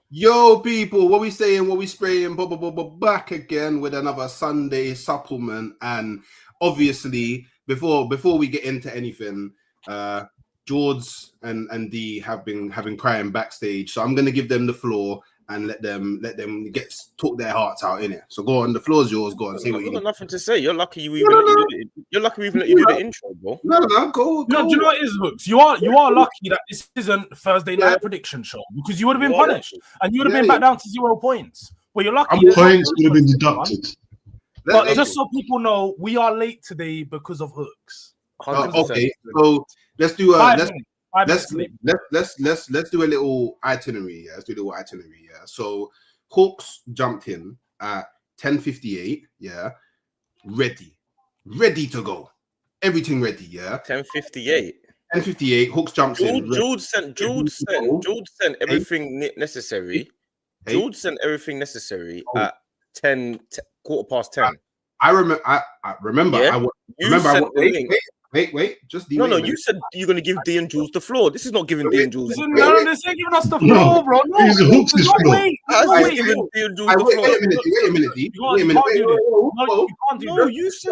Yo, people, what we saying, what we spraying, back again with another Sunday supplement. And obviously, before we get into anything, Jords and D have been crying backstage. So I'm gonna give them the floor and let them talk their hearts out in it. So go on, the floor's yours. Go on, say what you got need. nothing to say. You're lucky you even you're lucky we even let you do the intro, bro. No, go. No, do you know what it is, Hooks? You are lucky that this isn't Thursday night prediction show because you would have been punished and you would have been back down to 0 points. Well, you're lucky. Points would have been deducted. But just so people know, we are late today because of Hooks. Okay, so let's do let's do a little itinerary. Yeah, let's do a little itinerary. Yeah. So Hawks jumped in at 10:58. Yeah, ready to go. Everything ready. Yeah. 10:58. 10:58. Hawks jumps in. Jude sent everything necessary. Jude sent everything necessary at 10:15. I remember. I remember. Yeah? Wait. Just no. You said you're going to give D and Jules the floor. This is not giving D and Jules. No, this ain't giving us the floor, bro. No, it's Hooks' floor. Wait a minute. You can't do that. You said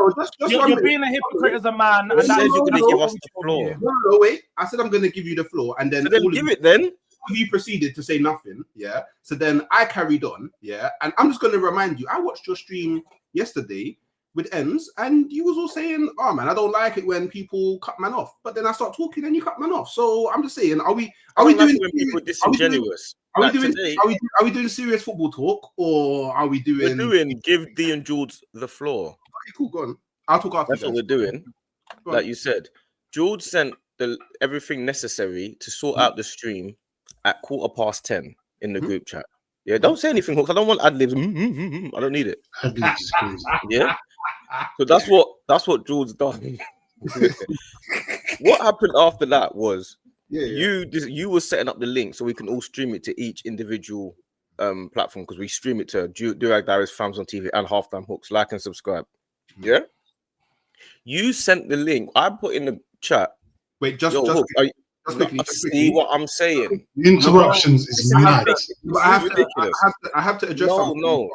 you're being a hypocrite as a man. And that is you're going to give us the floor. No, wait. I said I'm going to give you the floor, and then give it then. You proceeded to say nothing, yeah. So then I carried on, yeah. And I'm just going to remind you, I watched your stream yesterday with Ems, and you was all saying, "Oh man, I don't like it when people cut man off." But then I start talking, and you cut man off. So I'm just saying, are we doing when people disingenuous? Are we doing serious football talk, or are we doing? We're doing give D and Jules the floor. Okay, cool, go on. I'll talk after. That's what we're doing. Like you said, Jude sent everything necessary to sort out the stream at 10:15 in the group chat. Yeah, don't say anything, Hooks. I don't want ad libs. I don't need it. Ad-libs is crazy. Yeah. So that's what Jules done. What happened after that was you were setting up the link so we can all stream it to each individual platform because we stream it to Durag Diaries, Fams on TV, and Halftime Hooks. Like and subscribe. Yeah. You sent the link. I put in the chat. Wait, see what I'm saying. The interruptions is mad. I have to adjust something. No.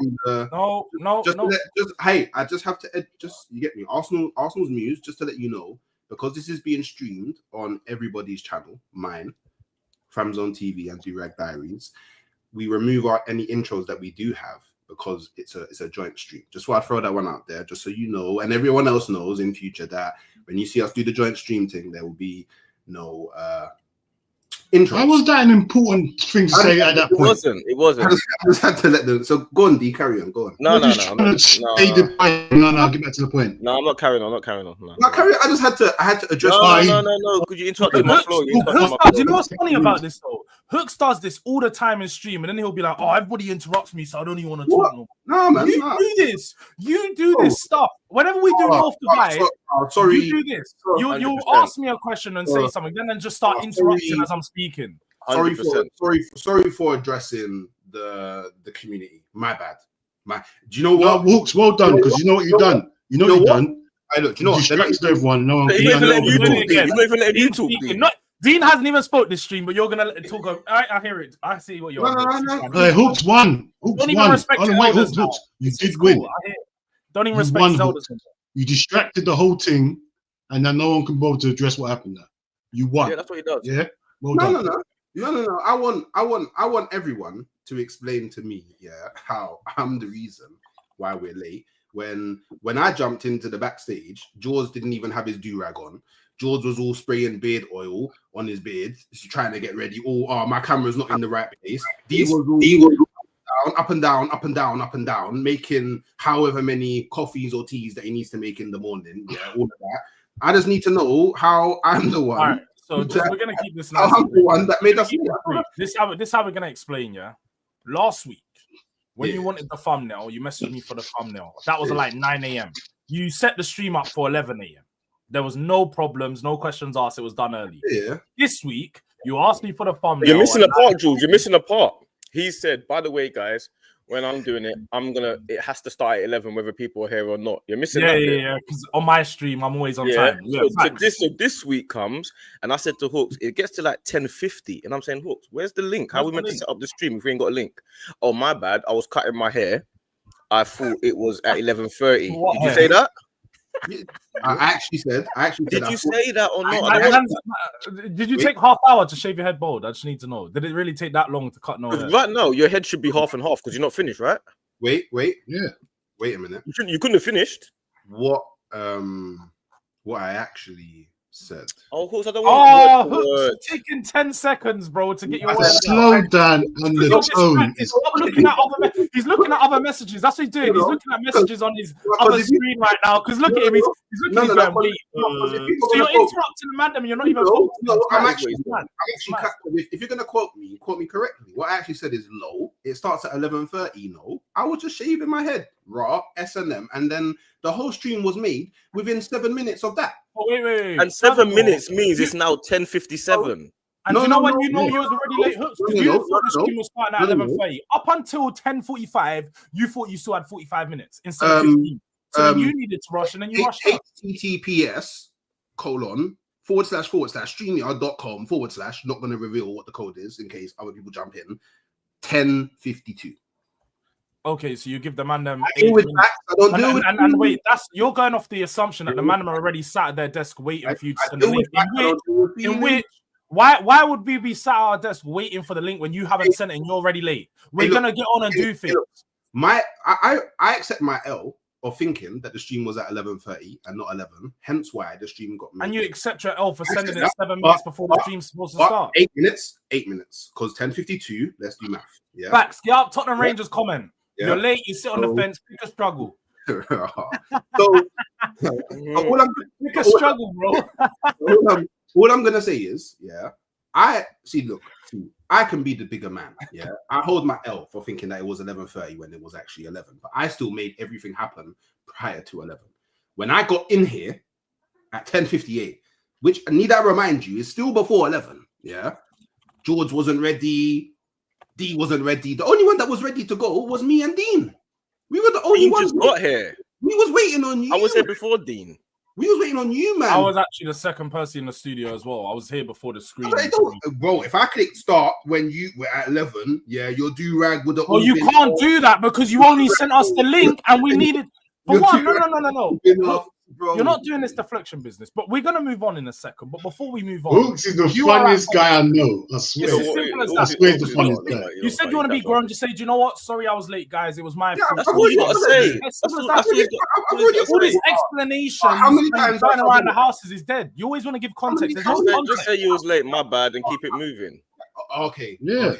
I just have to you get me. Arsenal's news, just to let you know, because this is being streamed on everybody's channel, mine, Fams on TV, and Durag Diaries. We remove any intros that we do have because it's a joint stream. Just want to throw that one out there, just so you know, and everyone else knows in future that when you see us do the joint stream thing, there will be no intro. Why was that an important thing to say at that point? It wasn't. I just had to let them. So go on, D, carry on. Go on. No. Get back to the point. No, I'm not carrying on. No, carry on. I had to address. No. Could you interrupt my flow? Do you know what's funny about this though? Hooks does this all the time in stream, and then he'll be like, "Oh, everybody interrupts me, so I don't even want to talk no more." No, man. You do this stuff. Whenever we do North Dubai, sorry. You do this. You'll ask me a question and say something, then just start interrupting as I'm speaking. Sorry for addressing the community. My bad. Do you know what? No, Hooks, well done, because you know what you've done. You know what you've done. You know what? Distracted everyone. No one can let you talk. Dean hasn't even spoke this stream, but you're gonna talk. I hear it. I see what you're. No. Hooks won. Don't even respect Hooks. You did win. Don't even respect Zelda's. You distracted the whole thing, and then no one can bother to address what happened there. You won. Yeah, that's what he does. Yeah. Well done. No. I want everyone to explain to me, how I'm the reason why we're late. When I jumped into the backstage, Jords didn't even have his do-rag on. Jords was all spraying beard oil on his beard, trying to get ready. My camera's not in the right place. He was up and down, making however many coffees or teas that he needs to make in the morning. Yeah, all of that. I just need to know how I'm the one. All right, so we're gonna keep this. I'm the one that made us. This how we're gonna explain. Yeah, last week when you wanted the thumbnail, you messaged me for the thumbnail. That was like 9 a.m. You set the stream up for 11 a.m. There was no problems, no questions asked. It was done early. Yeah. This week, you asked me for the thumbnail. You're missing a part, Jules. You're missing a part. He said, by the way, guys, when I'm doing it, it has to start at 11, whether people are here or not. You're missing that bit. Yeah. Because on my stream, I'm always on time. Yeah. So this week comes, and I said to Hooks, it gets to like 10:50, and I'm saying, Hooks, where's the link? How are we meant to set up the stream if we ain't got a link? Oh, my bad. I was cutting my hair. I thought it was at 11:30. Did you say that? I actually said. Did you say that or not? Did you take half hour to shave your head bald? I just need to know. Did it really take that long to cut no hair? Right now, your head should be half and half because you're not finished, right? Wait. Yeah. Wait a minute. You couldn't have finished. What I actually said. Oh, of course, I don't want to taking 10 seconds, bro, to get your word slow down on the tone. He's looking at other messages. That's what he's doing. He's looking at messages on his other screen right now. Because look at him. He's looking at wait. So you're interrupting the man, and you're not even focusing. I'm actually if you're gonna quote me correctly. What I actually said is low. It starts at 11:30. No, I was just shaving my head, raw S&M, and then the whole stream was made within 7 minutes of that. Oh, wait. And 7 minutes means it's now 10:57. And you know when you know you was already late, Hooks? Because you thought the stream was starting at 11:30. Up until 10:45, you thought you still had 45 minutes instead of 15. So then you needed to rush, and then you rushed up. https://streamyard.com/ not going to reveal what the code is in case other people jump in. 10:52. Okay, so you give the man them. I don't do it. And wait, you're going off the assumption that the man are already sat at their desk waiting for you to send the link. Why would we be sat at our desk waiting for the link when you haven't sent it and you're already late? We're gonna get on and do things. I accept my L of thinking that the stream was at 11:30 and not 11. Hence why the stream got made. And you accept your L for sending it 7 minutes before the stream's supposed to start. 8 minutes. Because 10:52. Let's do math. Yeah. Facts. Get up, Tottenham Rangers comment. Yeah. You're late. You sit on the fence. Pick a struggle. Pick a struggle, bro. All I'm gonna say is, I can be the bigger man. Yeah, I hold my L for thinking that it was 11:30 when it was actually 11. But I still made everything happen prior to 11. When I got in here at 10:58, which need I remind you is still before 11. Yeah, Jords wasn't ready. D wasn't ready. The only one that was ready to go was me and Dean. We were the only ones. Just got here. We was waiting on you. I was here before Dean. We was waiting on you, man. I was actually the second person in the studio as well. I was here before the screen. Bro, if I clicked start when you were at 11, your do-rag would have. Well, you can't do that because you only sent us the link and we needed. For one, no. Bro. You're not doing this deflection business, but we're gonna move on in a second. But before we move on, Hooks is the funniest guy I know. I swear. It's as simple as that. I swear the funniest guy. You said you want to be grown. Just say, do you know what? Sorry, I was late, guys. It was my fault. That's all you gotta say. All this explanation and going around the houses is dead. You always want to give context. Just say you was late, my bad, and keep it moving. Okay. Yeah.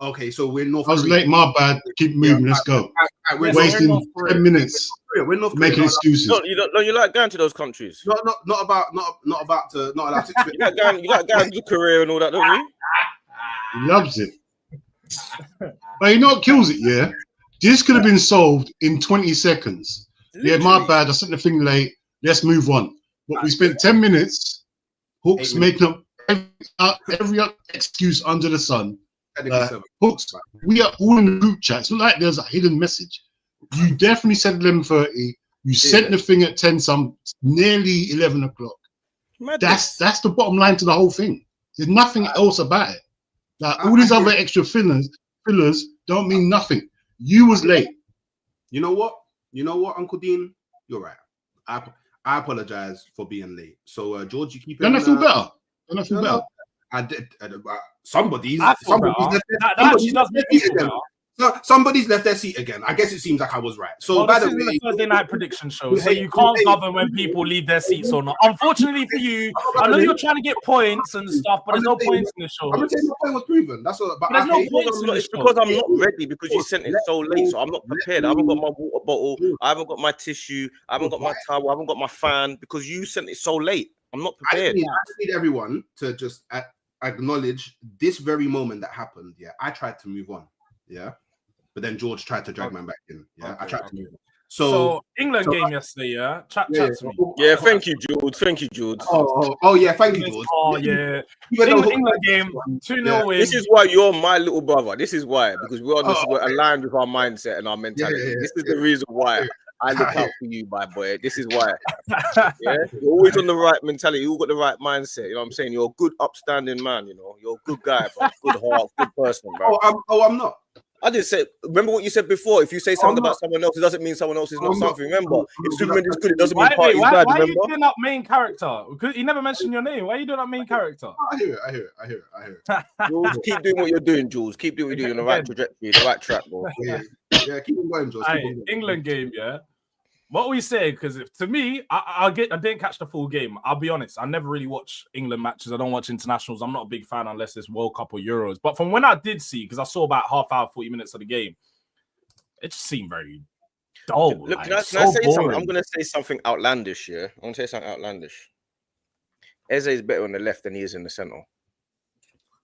Okay, so we're North. I was late, my bad. Keep moving. Let's go. We're wasting 10 minutes. We're not making excuses. No, you like going to those countries. Not allowed to. You like going to Korea and all that, don't you? He loves it. But you know what kills it? Yeah, this could have been solved in 20 seconds. Literally. Yeah, my bad. I sent the thing late. Let's move on. But we spent 10 minutes. Hooks making up every excuse under the sun. Hooks, we are all in the group chat. It's not like there's a hidden message. You definitely said 11:30. You sent the thing at 10 some, nearly 11 o'clock. That's the bottom line to the whole thing. There's nothing else about it. Like all these other extra fillers don't mean nothing. You was late. You know what, Uncle Dean? You're right. I apologize for being late. So George, you keep it. Don't I feel better? Don't I feel better? I did. Somebody's left their seat again. I guess it seems like I was right. So by the way, the Thursday night prediction show, so you can't govern when people leave their seats or not. Unfortunately for you, I know you're trying to get points and stuff, but there's no points in the show. I'm gonna say my point was proven. That's all. But there's no points in the show because I'm not ready because you sent it so late, so I'm not prepared. I haven't got my water bottle. I haven't got my tissue. I haven't got my towel. I haven't got my fan because you sent it so late. I'm not prepared. I just need everyone to just acknowledge this very moment that happened. Yeah, I tried to move on. Yeah, but then George tried to drag man back in. Yeah, I tried to move on. So England game yesterday, yeah. Chat to me. Yeah, thank you, Jude. Thank you, Jude. Oh yeah, thank you, George. Oh yeah. England game 2-0 win. This is why you're my little brother. This is why, because we're aligned with our mindset and our mentality. This is the reason why I look out for you, my boy. This is why. Yeah, you're always on the right mentality. You all got the right mindset. You know what I'm saying? You're a good, upstanding man. You know, you're a good guy, bro. Good heart, good person, bro. I'm not. I didn't say. Remember what you said before. If you say something about someone else, it doesn't mean someone else is not something. Remember, if Superman is good, it doesn't mean part is bad. Why remember? are you doing that main character? Because you never mentioned your name. Why are you doing that main character? I hear it. Jules, keep doing what you're doing, Jules. Keep doing what you're doing on the right trajectory, the right track, bro. Yeah, keep on going, Jules. England game, yeah. What we say, because to me, I didn't catch the full game. I'll be honest, I never really watch England matches. I don't watch internationals. I'm not a big fan unless it's World Cup or Euros. But from when I did see, because I saw about half hour, 40 minutes of the game, it just seemed very dull. Look, like, can I say something? I'm going to say something outlandish here. I'm going to say something outlandish. Eze is better on the left than he is in the centre.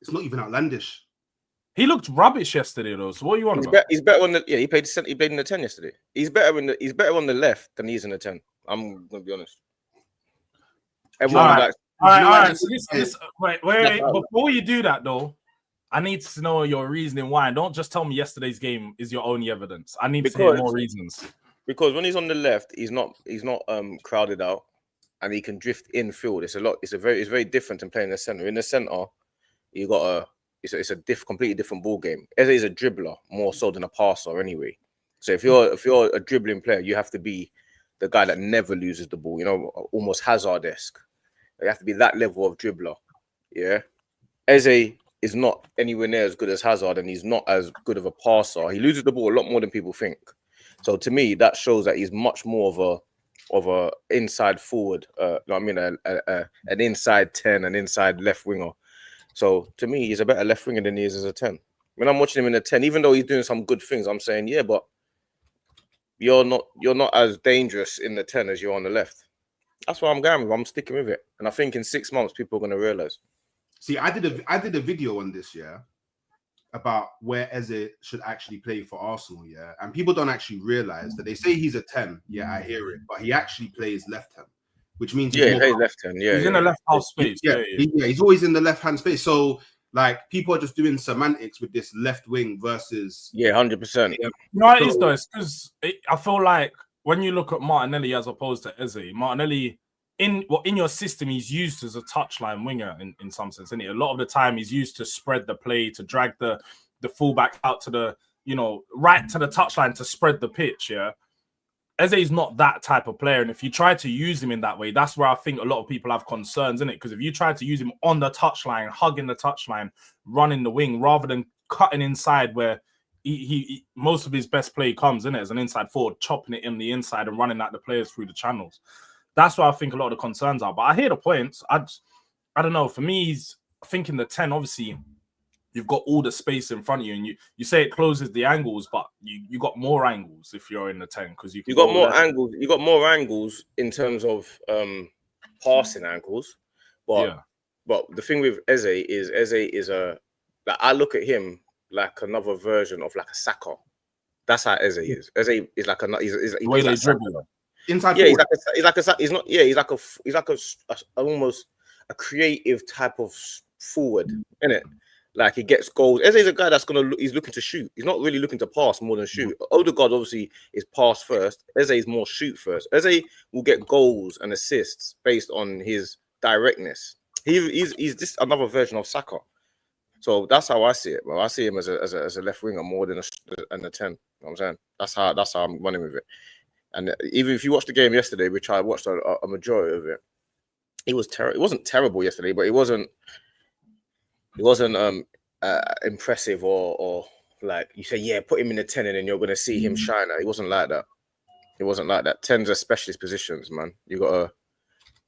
It's not even outlandish. He looked rubbish yesterday, though. So what do you want about? He's better on the he played in the 10 yesterday. He's better on the left than he's in the 10. I'm gonna be honest. Everyone all right. So wait. Right. Before you do that, though, I need to know your reasoning why. Don't just tell me yesterday's game is your only evidence. I need to hear more reasons. Because when he's on the left, he's not crowded out, and he can drift in field. It's very different than playing in the center. In the center, you got it's a completely different ball game. Eze is a dribbler more so than a passer anyway. So if you're a dribbling player, you have to be the guy that never loses the ball. You know, almost Hazard-esque. You have to be that level of dribbler. Yeah, Eze is not anywhere near as good as Hazard, and he's not as good of a passer. He loses the ball a lot more than people think. So to me, that shows that he's much more of a inside forward. An inside 10, an inside left winger. So to me, he's a better left winger than he is as a 10. When I'm watching him in the 10, even though he's doing some good things, I'm saying, yeah, but you're not as dangerous in the 10 as you're on the left. That's what I'm going with. I'm sticking with it. And I think in 6 months, people are going to realize. See, I did a video on this, yeah, about where Eze should actually play for Arsenal, yeah. And people don't actually realize that they say he's a 10. Yeah, I hear it. But he actually plays left 10, which means he plays left 10. Yeah, he's in the left half space. Yeah, he's always in the left hand space. So like people are just doing semantics with this left wing versus 100%. You know what it is though? It's because I feel like when you look at Martinelli as opposed to Eze, Martinelli in your system he's used as a touchline winger in some sense, isn't it? A lot of the time he's used to spread the play, to drag the fullback out to the right to the touchline to spread the pitch. Yeah, Eze is not that type of player, and if you try to use him in that way, that's where I think a lot of people have concerns in it. Because if you try to use him on the touchline, hugging the touchline, running the wing, rather than cutting inside where he most of his best play comes in it as an inside forward, chopping it in the inside and running at the players through the channels. That's why I think a lot of the concerns are. But I hear the points. I don't know. For me, he's thinking the 10. Obviously, you've got all the space in front of you, and you say it closes the angles, but you got more angles if you're in the 10 because you got more angles. You got more angles in terms of passing angles, but the thing with Eze is I look at him like another version of like a Saka. That's how Eze is. Eze is like he's way they dribble. Inside forward. He's like almost a creative type of forward, innit? Like he gets goals. Eze is a guy he's looking to shoot. He's not really looking to pass more than shoot. Odegaard obviously is pass first. Eze is more shoot first. Eze will get goals and assists based on his directness. He's just another version of Saka. So that's how I see it, bro. I see him as a left winger more than a 10. You know what I'm saying? That's how I'm running with it. And even if you watched the game yesterday, which I watched a majority of it, it was terrible. It wasn't terrible yesterday, but it wasn't impressive or like you say, yeah, put him in the 10 and then you're gonna see him shine. It wasn't like that. It wasn't like that. 10s are specialist positions, man. You gotta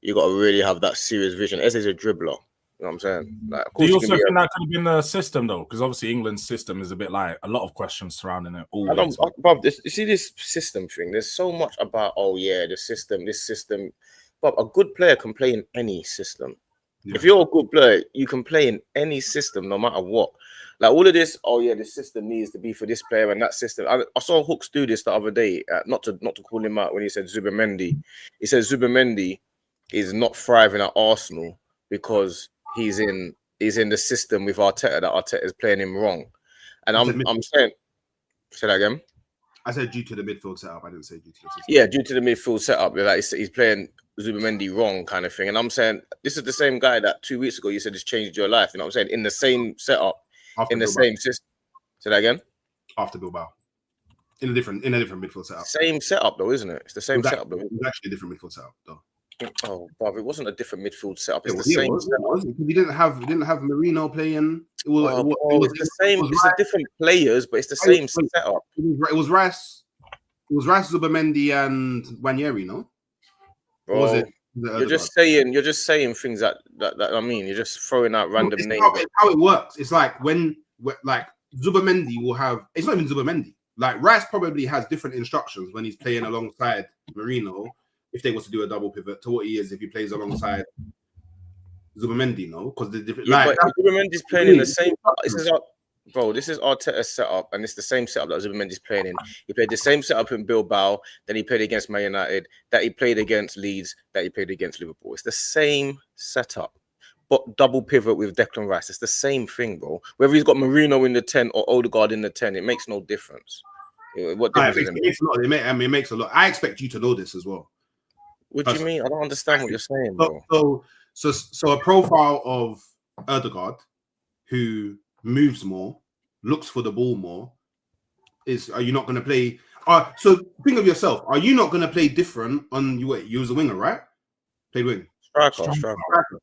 really have that serious vision. Eze's a dribbler. You know what I'm saying? Like, do you also think that could have been the system though? Because obviously England's system is a bit like a lot of questions surrounding it. Always. You see this system thing. There's so much about this system. But a good player can play in any system. Yeah. If you're a good player, you can play in any system, no matter what. Like all of this, oh yeah, the system needs to be for this player and that system. I saw Hooks do this the other day. Not to call him out when he said Zubimendi. He said Zubimendi is not thriving at Arsenal because he's in the system with Arteta, that Arteta is playing him wrong. And I'm saying, say that again. I said due to the midfield setup. I didn't say due to the system. Yeah, due to the midfield setup. Like he's playing Zubimendi wrong kind of thing. And I'm saying this is the same guy that 2 weeks ago you said has changed your life. You know what I'm saying? In the same setup, After in the Bilbao. same system. Say that again. After Bilbao. In a different midfield setup. Same setup though, isn't it? It's the same setup though. It was actually a different midfield setup though. Oh, but it wasn't a different midfield setup. It's It the same was. setup. We didn't have Marino playing. It was It's the same. It's the different players, but it's the same setup. It was Rice. It was Rice, Zubimendi, and Wanyeri, no? Bro, was it? You're just saying things that I mean. You're just throwing out random names. How it works. It's like when like Zubimendi will have. It's not even Zubimendi. Like Rice probably has different instructions when he's playing alongside Marino. If they was to do a double pivot, to what he is if he plays alongside Zubimendi, no? Because the different. Yeah, like but Zubimendi's playing in the same. This is Arteta's setup, and it's the same setup that Zubimendi's playing in. He played the same setup in Bilbao, then he played against Man United, that he played against Leeds, that he played against Liverpool. It's the same setup, but double pivot with Declan Rice. It's the same thing, bro. Whether he's got Marino in the 10 or Odegaard in the 10, it makes no difference. What difference it makes a lot. I expect you to know this as well. What do you mean? I don't understand what you're saying, bro. So a profile of Odegaard who moves more, looks for the ball more. Are you not going to play? So think of yourself. Are you not going to play different on you? You was a winger, right? Played wing. Striker.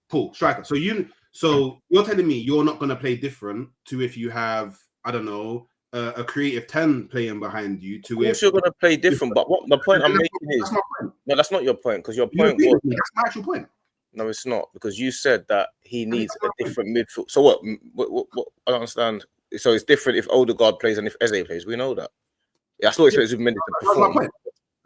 Cool, striker. So you're telling me you're not going to play different to if you have, I don't know, a creative 10 playing behind you. To if you're going to play different, but what the point I'm making is no, that's not your point, because your point was that's my actual point. No, it's not, because you said that he needs a different midfield. So what? I don't understand. So it's different if Odegaard plays and if Eze plays. We know that. Yeah, I still expect Zubimendi to perform. That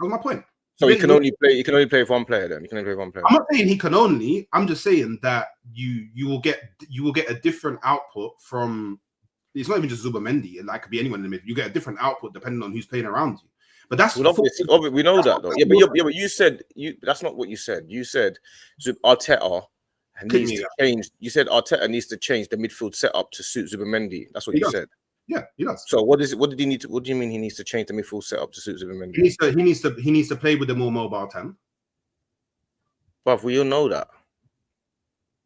was my point. So he can only play with one player. Then he can only play with one player. I'm not saying he can only. I'm just saying that you will get a different output from. It's not even just Zubimendi. It could be anyone in the midfield. You get a different output depending on who's playing around you. But that's obviously, we know that though. Yeah, but you said that's not what you said. You said Arteta needs to change. You said Arteta needs to change the midfield setup to suit Zubimendi. That's what you said. Yeah, he does. So what did he need to? What do you mean he needs to change the midfield setup to suit Zubimendi? He needs to play with the more mobile 10. But we all know that.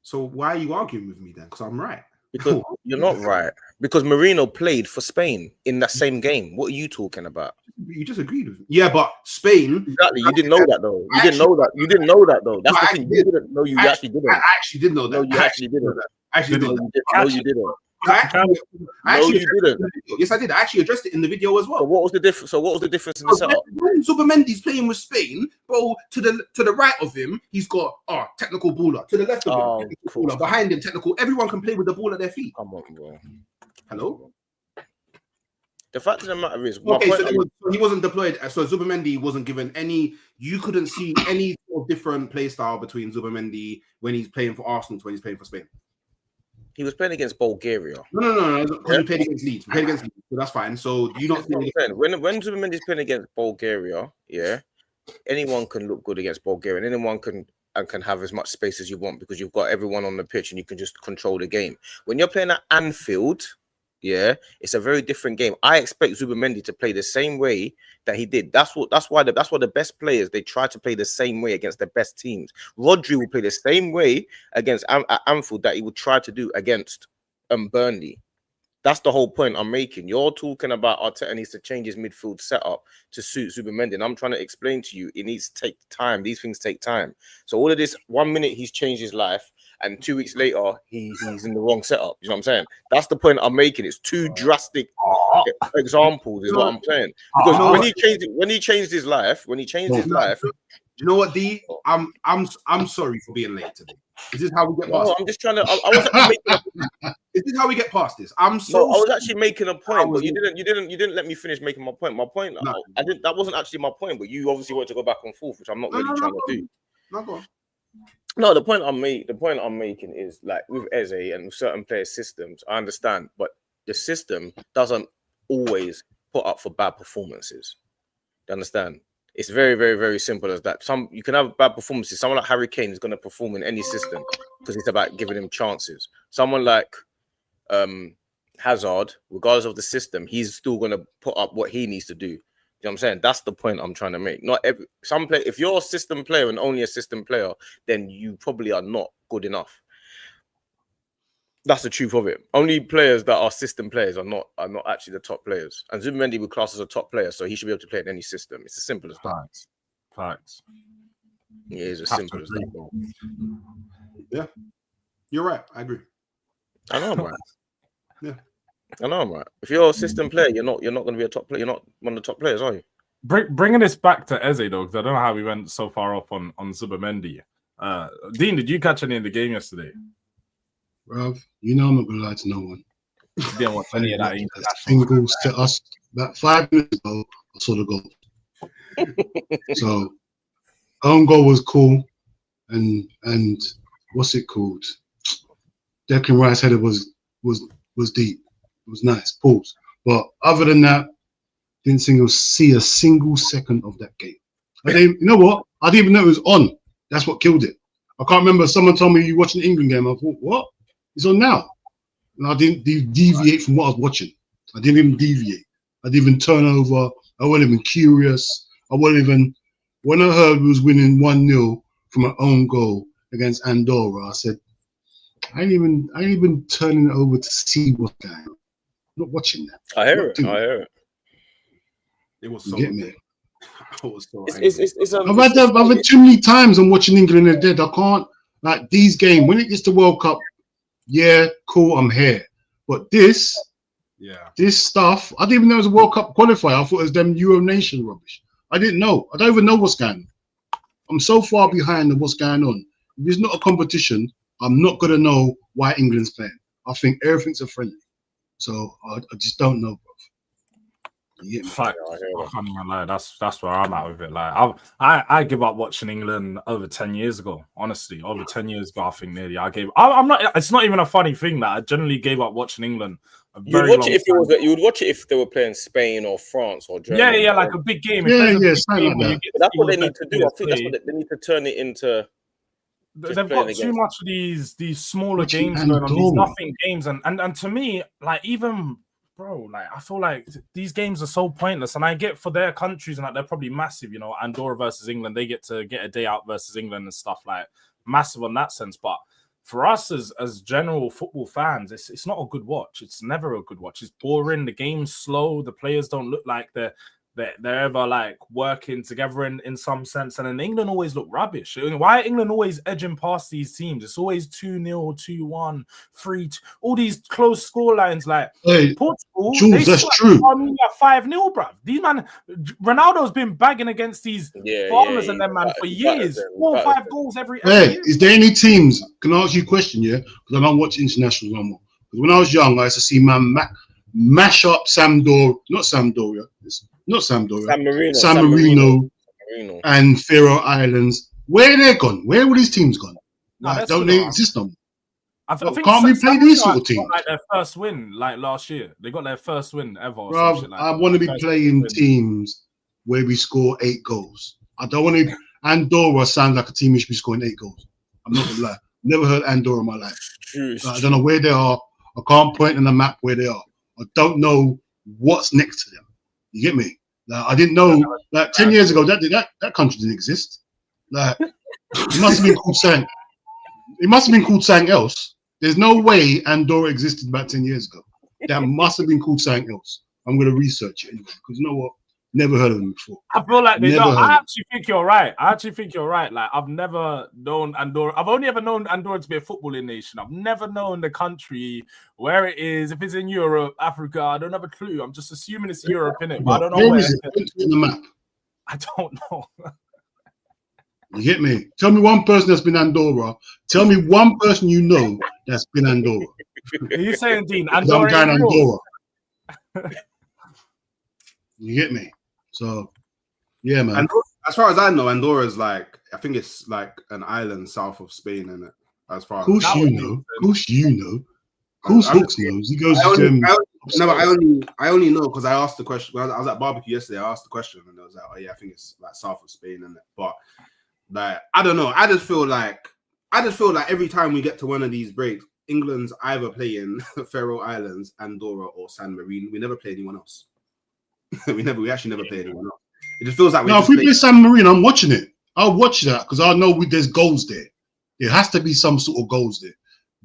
So why are you arguing with me then? Because I'm right. Because you're not right. Because Marino played for Spain in that same game. What are you talking about? You just agreed with me. Yeah, but Spain. Exactly. You didn't know that though. You didn't know that though. That's the thing. You didn't know. You actually didn't. I actually did know that. No, you actually didn't. No, you didn't. Yes, I did. I actually addressed it in the video as well. So what was the difference? In the setup? When Zubimendi's playing with Spain, bro, to the right of him, he's got technical baller. To the left of him, technical baller. Behind him, technical. Everyone can play with the ball at their feet. Come on, bro. Hello. The fact of the matter is, he wasn't deployed. So Zubimendi wasn't given any. You couldn't see any sort of different play style between Zubimendi when he's playing for Arsenal to when he's playing for Spain. He was playing against Bulgaria. No. He played against Leeds. So that's fine. So do you not think when Zubimendi's playing against Bulgaria, yeah, anyone can look good against Bulgaria, and anyone can have as much space as you want because you've got everyone on the pitch and you can just control the game. When you're playing at Anfield, yeah, it's a very different game. I expect Zubimendi to play the same way that he did. That's why the best players, they try to play the same way against the best teams. Rodri will play the same way against Anfield that he would try to do against Burnley. That's the whole point I'm making. You're talking about Arteta needs to change his midfield setup to suit Zubimendi, and I'm trying to explain to you it needs to take time. These things take time. So all of this, 1 minute he's changed his life, and 2 weeks later he's in the wrong setup. You know what I'm saying? That's the point I'm making. It's two drastic examples, is what I'm saying. Because when he changed his life, do you know what, D? I'm sorry for being late today. Is this how we get past? No, I'm just trying to. I was making. Is this how we get past this? I was actually making a point, but you didn't let me finish making my point. My point, I didn't. That wasn't actually my point, but you obviously want to go back and forth, which I'm not really trying to do. No, go on. No, the point I'm making is like with Eze and with certain player systems, I understand, but the system doesn't always put up for bad performances. Do you understand? It's very, very, very simple as that. You can have bad performances. Someone like Harry Kane is going to perform in any system because it's about giving him chances. Someone like Hazard, regardless of the system, he's still going to put up what he needs to do. You know what I'm saying? That's the point I'm trying to make. If you're a system player and only a system player, then you probably are not good enough. That's the truth of it. Only players that are system players are not actually the top players. And Zubimendi would class as a top player, so he should be able to play in any system. It's as simple as that. Facts. Yeah, it's as simple as that. Yeah, you're right. I agree. I know I'm right. Yeah, I know I'm right. If you're a system player, you're not going to be a top player. You're not one of the top players, are you? Bringing this back to Eze though, because I don't know how we went so far up on Zubimendi. Dean, did you catch any in the game yesterday? Bruv, you know I'm not gonna lie to no one. You didn't want any of that international. To us about 5 minutes ago, I saw the goal. So own goal was cool, and what's it called? Declan Rice header was deep. It was nice. Pause. But other than that, didn't see a single second of that game. You know what? I didn't even know it was on. That's what killed it. I can't remember. Someone told me you watching the England game. I thought, what? It's on now. And I didn't deviate from what I was watching. I didn't even deviate. I didn't even turn over. I wasn't even curious. When I heard we was winning 1-0 from an own goal against Andorra, I said, I ain't even turning it over to see what's going on. I'm not watching that. I hear it. It was so. You get me? I've had too many times I'm watching England are dead. I can't, like, these games when it gets to World Cup. Yeah, cool, I'm here. But this stuff, I didn't even know it was a World Cup qualifier. I thought it was them Euro Nation rubbish. I didn't know. I don't even know what's going on. I'm so far behind on what's going on. If it's not a competition, I'm not going to know why England's playing. I think everything's a friendly. So I just don't know, bro. Yeah, I can't even lie. That's where I'm at with it. Like I give up watching England over 10 years ago. Honestly, over 10 years ago, I think nearly I'm not. It's not even a funny thing that I generally gave up watching England. You would watch it if they were playing Spain or France or Germany. Yeah, like a big game. That's what they need to do. I think that's what they need to turn it into. They've got too much of these smaller games going on, these nothing games, and to me, like even. Bro, like I feel like these games are so pointless, and I get for their countries and like they're probably massive. You know, Andorra versus England, they get to get a day out versus England and stuff, like massive on that sense. But for us as general football fans, it's not a good watch. It's never a good watch. It's boring. The game's slow. The players don't look like they're ever like working together in some sense. And then England always look rubbish. Why are England always edging past these teams? It's always 2-0, 2-1, 3-2, all these close score lines. Like Portugal, Jules, that's true. 5-0, bruv. These man, Ronaldo's been bagging against these farmers and them man for years. 4 or 5 goals every year. Is there any teams? Can I ask you a question? Yeah, because I don't watch international no more. Because when I was young, I used to see man mash up San Marino, and Faroe Islands. Where they're gone? Where were these teams gone? Like, don't they exist no more? Can't we play these sort of teams? Like their first win, like last year, they got their first win ever. Bro, I want to be playing teams where we score 8 goals. I don't want to. Andorra sounds like a team who should be scoring 8 goals. I'm not gonna lie. Never heard Andorra in my life. I don't know where they are. I can't point on the map where they are. I don't know what's next to them. You get me? Like, I didn't know. Like 10 years ago, that country didn't exist. Like it must have been called something. It must have been called something else. There's no way Andorra existed about 10 years ago. That must have been called something else. I'm going to research it anyway because you know what? Never heard of them before. I feel like they don't. I actually think you're right. Like I've never known Andorra. I've only ever known Andorra to be a footballing nation. I've never known the country, where it is. If it's in Europe, Africa, I don't have a clue. I'm just assuming it's Europe, innit? But I don't know where. Is it in the map? I don't know. You get me? Tell me one person that's been Andorra. Tell me one person you know that's been Andorra. Are you saying, Dean, Andorra? I'm Andorra. You get me? So, yeah, man. And as far as I know, Andorra is like, I think it's like an island south of Spain, isn't it? As far as you know. Who's Hawks knows? He goes to No, but I only know because I asked the question. When I was at barbecue yesterday, I asked the question, and I was like, "Oh yeah, I think it's like south of Spain." And but like, I don't know. I just feel like every time we get to one of these breaks, England's either playing Faroe Islands, Andorra, or San Marino. We never play anyone else. we actually never play anyone else. It just feels like if we play San Marino, I'm watching it. I'll watch that because I know there's goals there. There has to be some sort of goals there.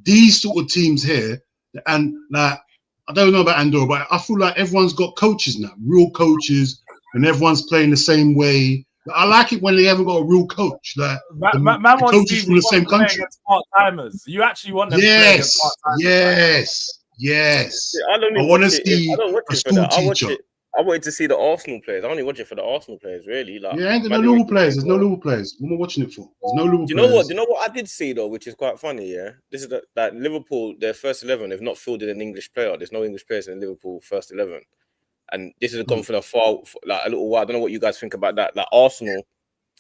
These sort of teams here, and like I don't know about Andorra, but I feel like everyone's got coaches now, real coaches, and everyone's playing the same way. I like it when they haven't got a real coach. Like the coaches from the same country. Part-timers. You actually want them to play against part-timers. Yes. I want to see a school teacher. I wanted to see the Arsenal players. I only watch it for the Arsenal players, really. Like, ain't no Liverpool players. There's no Liverpool players. What am I watching it for? There's no Liverpool players. Do you know what I did see though, which is quite funny? Yeah, this is that Liverpool, their first 11. They've not fielded an English player. There's no English players in Liverpool first 11, and this has gone for like a little while. I don't know what you guys think about that. Like Arsenal,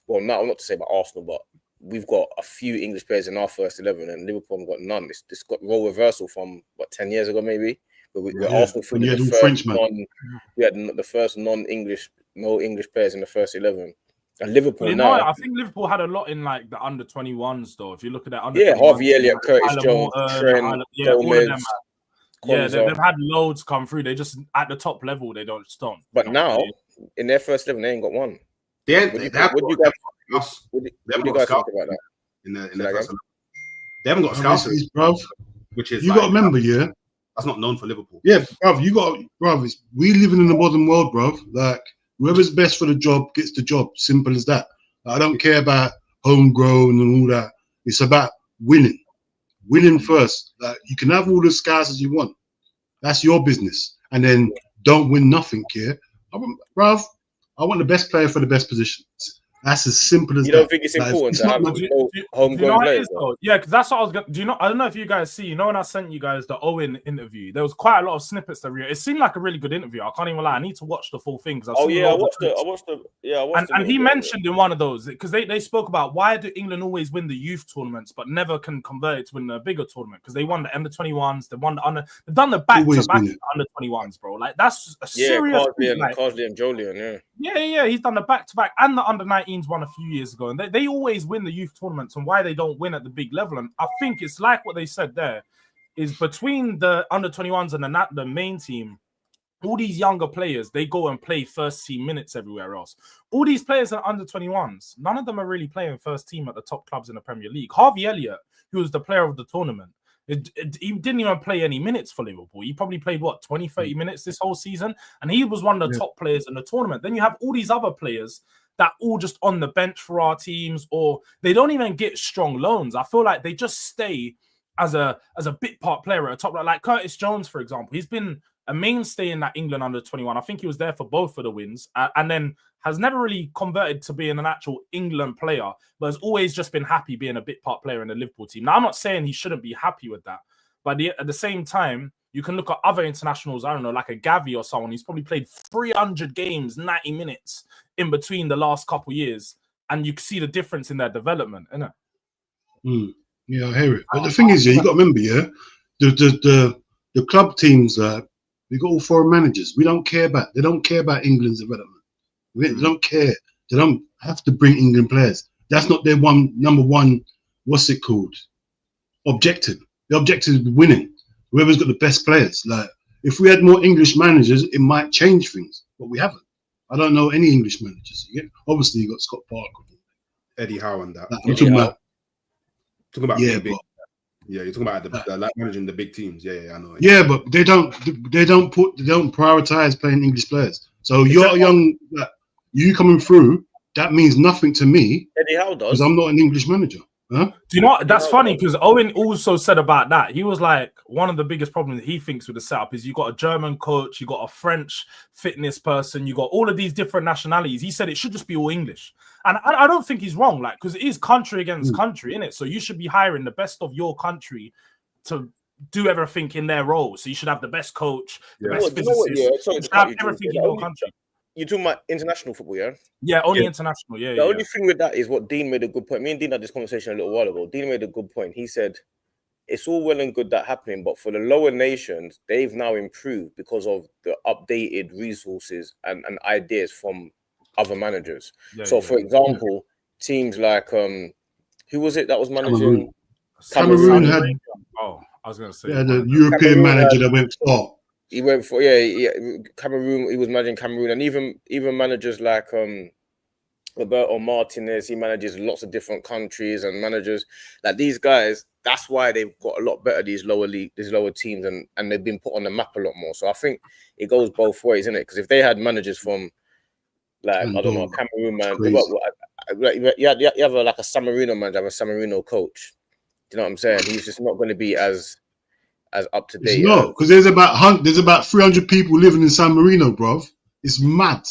well, not to say about Arsenal, but we've got a few English players in our first 11, and Liverpool have got none. This got role reversal from 10 years ago, maybe. Arsenal we had the first non-English, no English players in the first 11. And Liverpool now, I think Liverpool had a lot in like the under 21s though. If you look at that under, Harvey Elliott, Curtis Jones, Trent, all of them. They've had loads come through. They just at the top level they don't stop. But now in their first 11, they ain't got one. What do you guys think about that? In the first 11? They haven't got scouts, bro. Which is you got to remember, that's not known for Liverpool. Yeah, bruv, we living in the modern world, bruv. Like, whoever's best for the job gets the job. Simple as that. I don't care about homegrown and all that. It's about winning. Winning first. Like, you can have all the scouts as you want. That's your business. And then don't win nothing, Bruv, I want the best player for the best positions. That's as simple as that. You don't think it's important to have homegrown players? Yeah, because that's what I was going to... I don't know if you guys see, when I sent you guys the Owen interview, there was quite a lot of snippets that it seemed like a really good interview. I can't even lie. I need to watch the full thing. I watched the... And he mentioned in one of those, because they spoke about why do England always win the youth tournaments, but never can convert it to win the bigger tournament? Because they won the under-21s, they've done the back-to-back under-21s, bro. Like, that's a serious... Carsley and Jolian, Yeah, he's done the back-to-back and the under-19s won a few years ago, and they always win the youth tournaments. And why they don't win at the big level, and I think it's like what they said there, is between the under-21s and the main team, all these younger players, they go and play first team minutes everywhere else. All these players are under-21s. None of them are really playing first team at the top clubs in the Premier League. Harvey Elliott, who was the player of the tournament, he didn't even play any minutes for Liverpool. He probably played 20, 30 minutes this whole season, and he was one of the top players in the tournament. Then you have all these other players that all just on the bench for our teams, or they don't even get strong loans. I feel like they just stay as a bit part player at a top, like Curtis Jones, for example. He's been a mainstay in that England under-21. I think he was there for both of the wins, and then has never really converted to being an actual England player, but has always just been happy being a bit part player in the Liverpool team. Now, I'm not saying he shouldn't be happy with that, but at the same time, you can look at other internationals, I don't know, like a Gavi or someone. He's probably played 300 games, 90 minutes in between the last couple of years, and you can see the difference in their development, innit? Yeah, I hear it. But the thing is, you got to remember, the club teams, we got all foreign managers. They don't care about England's development. They don't care. They don't have to bring England players. That's not their number one, what's it called? Objective. The objective is winning. Whoever's got the best players. Like, if we had more English managers, it might change things, but we haven't. I don't know any English managers. Obviously, you got Scott Parker, Eddie Howe, and that. I'm talking about. You're talking about the managing the big teams. Yeah, I know. Yeah, but they don't prioritize playing English players. So you're young, you coming through. That means nothing to me. Eddie Howe does, because I'm not an English manager. Huh? Do you know what? That's funny because Owen also said about that. He was like, one of the biggest problems he thinks with the setup is you got a German coach, you got a French fitness person, you got all of these different nationalities. He said it should just be all English. And I don't think he's wrong, like, because it is country against country, innit? So you should be hiring the best of your country to do everything in their role. So you should have the best coach, the best physicist. You should have everything in your country. You're talking about international football, yeah? Yeah, only international, yeah. The only thing with that is what Dean made a good point. Me and Dean had this conversation a little while ago. Dean made a good point. He said, it's all well and good that happening, but for the lower nations, they've now improved because of the updated resources and ideas from other managers. For example, teams like who was it that was managing? Cameroon had. Oh, I was gonna say the European manager that went far. He went for Cameroon. He was managing Cameroon, and even managers like Roberto Martinez. He manages lots of different countries and managers like these guys. That's why they've got a lot better these lower teams, and they've been put on the map a lot more. So I think it goes both ways, isn't it? Because if they had managers from like I don't know Cameroon man, you have like a San Marino manager, have a San Marino coach. Do you know what I'm saying? He's just not going to be as up to date. No, because there's about 300 people living in San Marino, bruv. It's mad.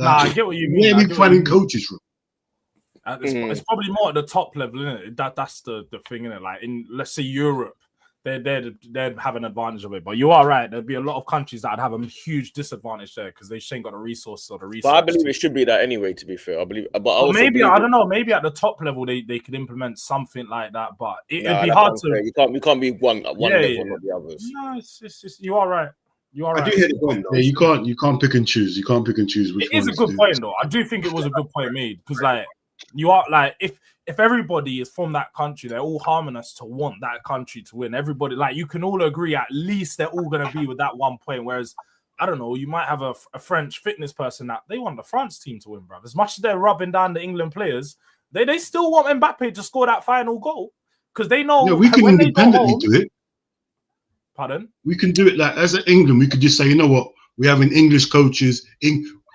I get what you mean. Where are we finding coaches from? It's probably more at the top level, isn't it? That's the thing, isn't it? Like in, let's say, Europe, they'd have an advantage of it. But you are right. There'd be a lot of countries that'd have a huge disadvantage there because they ain't got the resources or the resources. But I believe it should be that anyway, to be fair. I believe, but maybe I don't know. Maybe at the top level they could implement something like that. But it'd be hard to. You can't be one level, not the others. No, it's you are right. You are right. I do hear the point, though. Yeah, you can't pick and choose. You can't pick and choose. It is a good point, though. I do think it was a good point made because, like, you are like if everybody is from that country, they're all harmonious to want that country to win. Everybody, like, you can all agree at least they're all going to be with that one point. Whereas, I don't know, you might have a French fitness person that they want the France team to win, bro. As much as they're rubbing down the England players, they still want Mbappe to score that final goal because they know. Yeah, we can independently do it. Pardon? We can do it like as an England. We could just say, you know what, we have English coaches.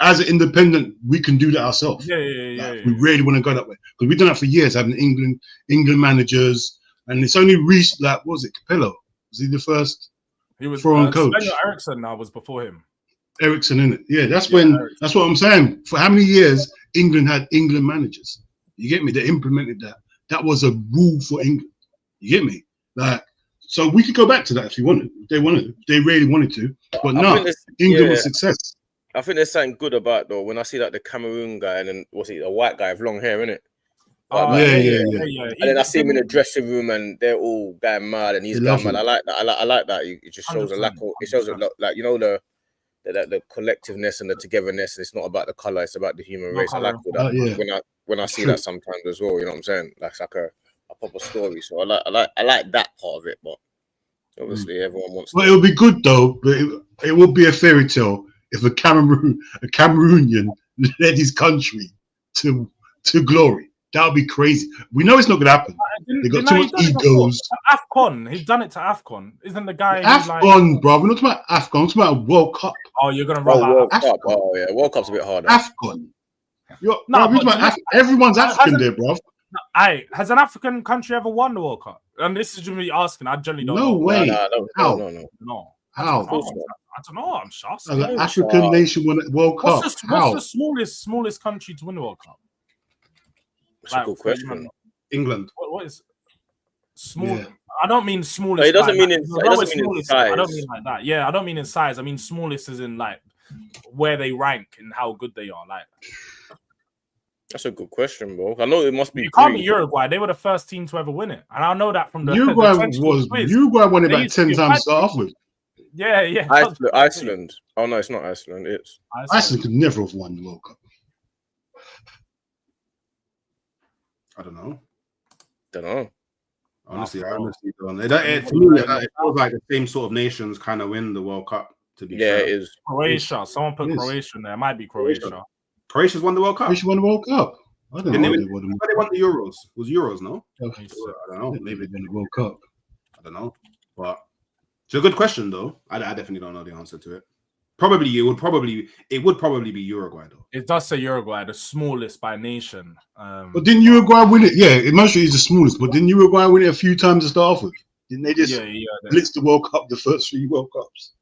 As an independent, we can do that ourselves. Yeah. We really want to go that way because we've done that for years, having England managers, and it's only recent. Like, what was it, Capello? Was he the first? He was foreign coach. Eriksson now was before him. Eriksson, in it, yeah. That's what I'm saying. For how many years England had England managers? You get me? They implemented that. That was a rule for England. You get me? Like. So we could go back to that if you wanted. They really wanted to. But no, England was success. I think there's something good about though when I see like the Cameroon guy and then what's he, the white guy with long hair, innit? Yeah. And then I see him in the dressing room and they're all going mad and he's going mad. I like that. I like that. It just shows a lack of. It shows a lot, like you know the collectiveness and the togetherness. And it's not about the color. It's about the human race. I like all that. When I see that sometimes as well. You know what I'm saying? That's like a proper story. So I like that part of it, but obviously everyone wants. Well, it'll be good though, but it will be a fairy tale if a Cameroonian led his country to glory. That would be crazy. We know it's not going to happen. They got too much egos. AFCON, he's done it to AFCON. Isn't the guy? AFCON, bro. We're not talking about AFCON. We're talking about World Cup. Oh, you're gonna run World Cup. Oh yeah, World Cup's a bit harder. AFCON. Everyone's African there, bro. Has an African country ever won the World Cup? And this is me asking. I generally don't know. No way. No. How? I don't know. I'm sure. An African nation won the World Cup. What's the smallest country to win the World Cup? That's a good question. England. What is small? Yeah. I don't mean smallest. No, it doesn't mean in size. I don't mean like that. Yeah, I don't mean in size. I mean smallest is in like where they rank and how good they are. Like. That's a good question, bro. I know it must be. You can't be Uruguay. They were the first team to ever win it, and I know that from the Uruguay won it about 10 times to start off with. Yeah. Iceland. Oh no, it's not Iceland. It's Iceland could never have won the World Cup. I don't know. Honestly, I honestly don't. It feels like the same sort of nations kind of win the World Cup. To be fair. It is. Croatia. Someone put Croatia in there. It might be Croatia. Croatia's won the World Cup. Croatia won the World Cup. I don't know. They won the Euros. It was Euros, no? Okay. I don't know. Maybe they won the World Cup. I don't know. But it's a good question, though. I definitely don't know the answer to it. It would probably be Uruguay, though. It does say Uruguay, the smallest by nation. But didn't Uruguay win it? Yeah, it mostly is the smallest. But didn't Uruguay win it a few times to start off with? Didn't they just blitz the World Cup, the first 3 World Cups?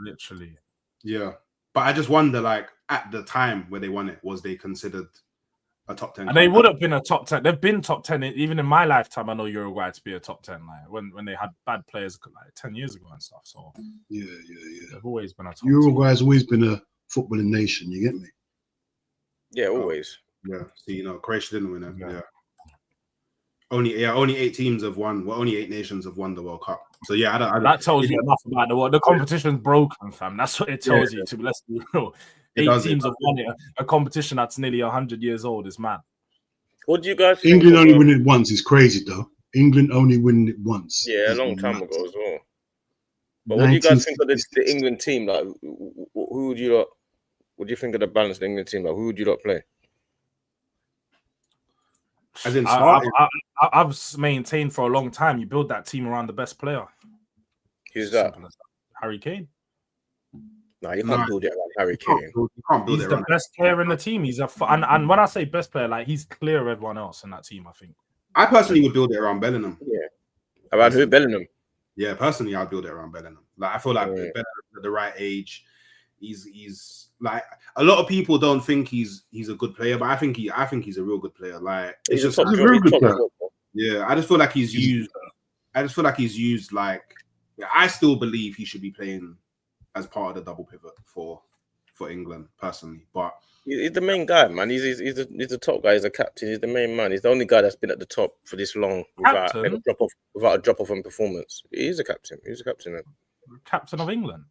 Literally. Yeah. But I just wonder, like, at the time where they won it, was they considered a top 10? And they would have been a top 10. They've been top 10 even in my lifetime. I know Uruguay to be a top 10, like when they had bad players like 10 years ago and stuff. So yeah. They've always been a top. Uruguay has always been a footballing nation. You get me? Yeah, always. Yeah. See, Croatia didn't win it. Yeah. Only 8 teams have won. Well, only 8 nations have won the World Cup. So yeah, I don't that tells you enough about the world. The competition's broken, fam. That's what it tells you. To let's be real, 8 teams have won it. A competition that's nearly 100 years old is mad. What do you guys think? England only winning it once is crazy, though. England only winning it once. Yeah, a long time ago as well. But what do you guys think of the England team? Like, who would you lot? What do you think of the balanced England team? Like, who would you lot play? As in, I've maintained for a long time. You build that team around the best player. Who's that? Harry Kane. No, you can't build it around Harry Kane. He's the best player in the team. He's and when I say best player, like he's clear of everyone else in that team. I think. I personally would build it around Bellingham. Yeah. Around who? Bellingham. Yeah, personally, I'd build it around Bellingham. Like I feel like Bellingham at the right age. He's like a lot of people don't think he's a good player, but I think he's a real good player. Like it's just a real good player. Yeah, I just feel like he's used. Like I still believe he should be playing as part of the double pivot for England personally. But he's the main guy, man. He's the top guy. He's the captain. He's the main man. He's the only guy that's been at the top for this long without a drop off in performance. He's a captain. He's a captain. Man. Captain of England.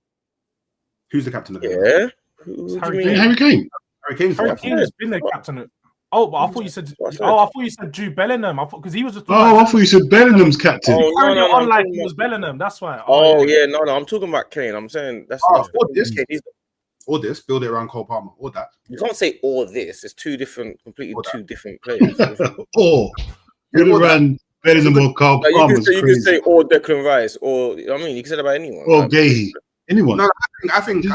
Who's the captain of England? Yeah, Harry Kane. Harry Kane has been the captain. But I thought you said. I thought you said Jude Bellingham. I thought because he was. I thought you said Bellinham's captain. Oh no, like he was Bellingham. That's why. No. I'm talking about Kane. I'm saying that's. Or this. Build it around Cole Palmer. Or that. You can't say or this. It's completely two different players. Or build it around Bellingham or Cole Palmer. You can say or Declan Rice or you can say that about anyone. Or Gahey. Anyone? No, I think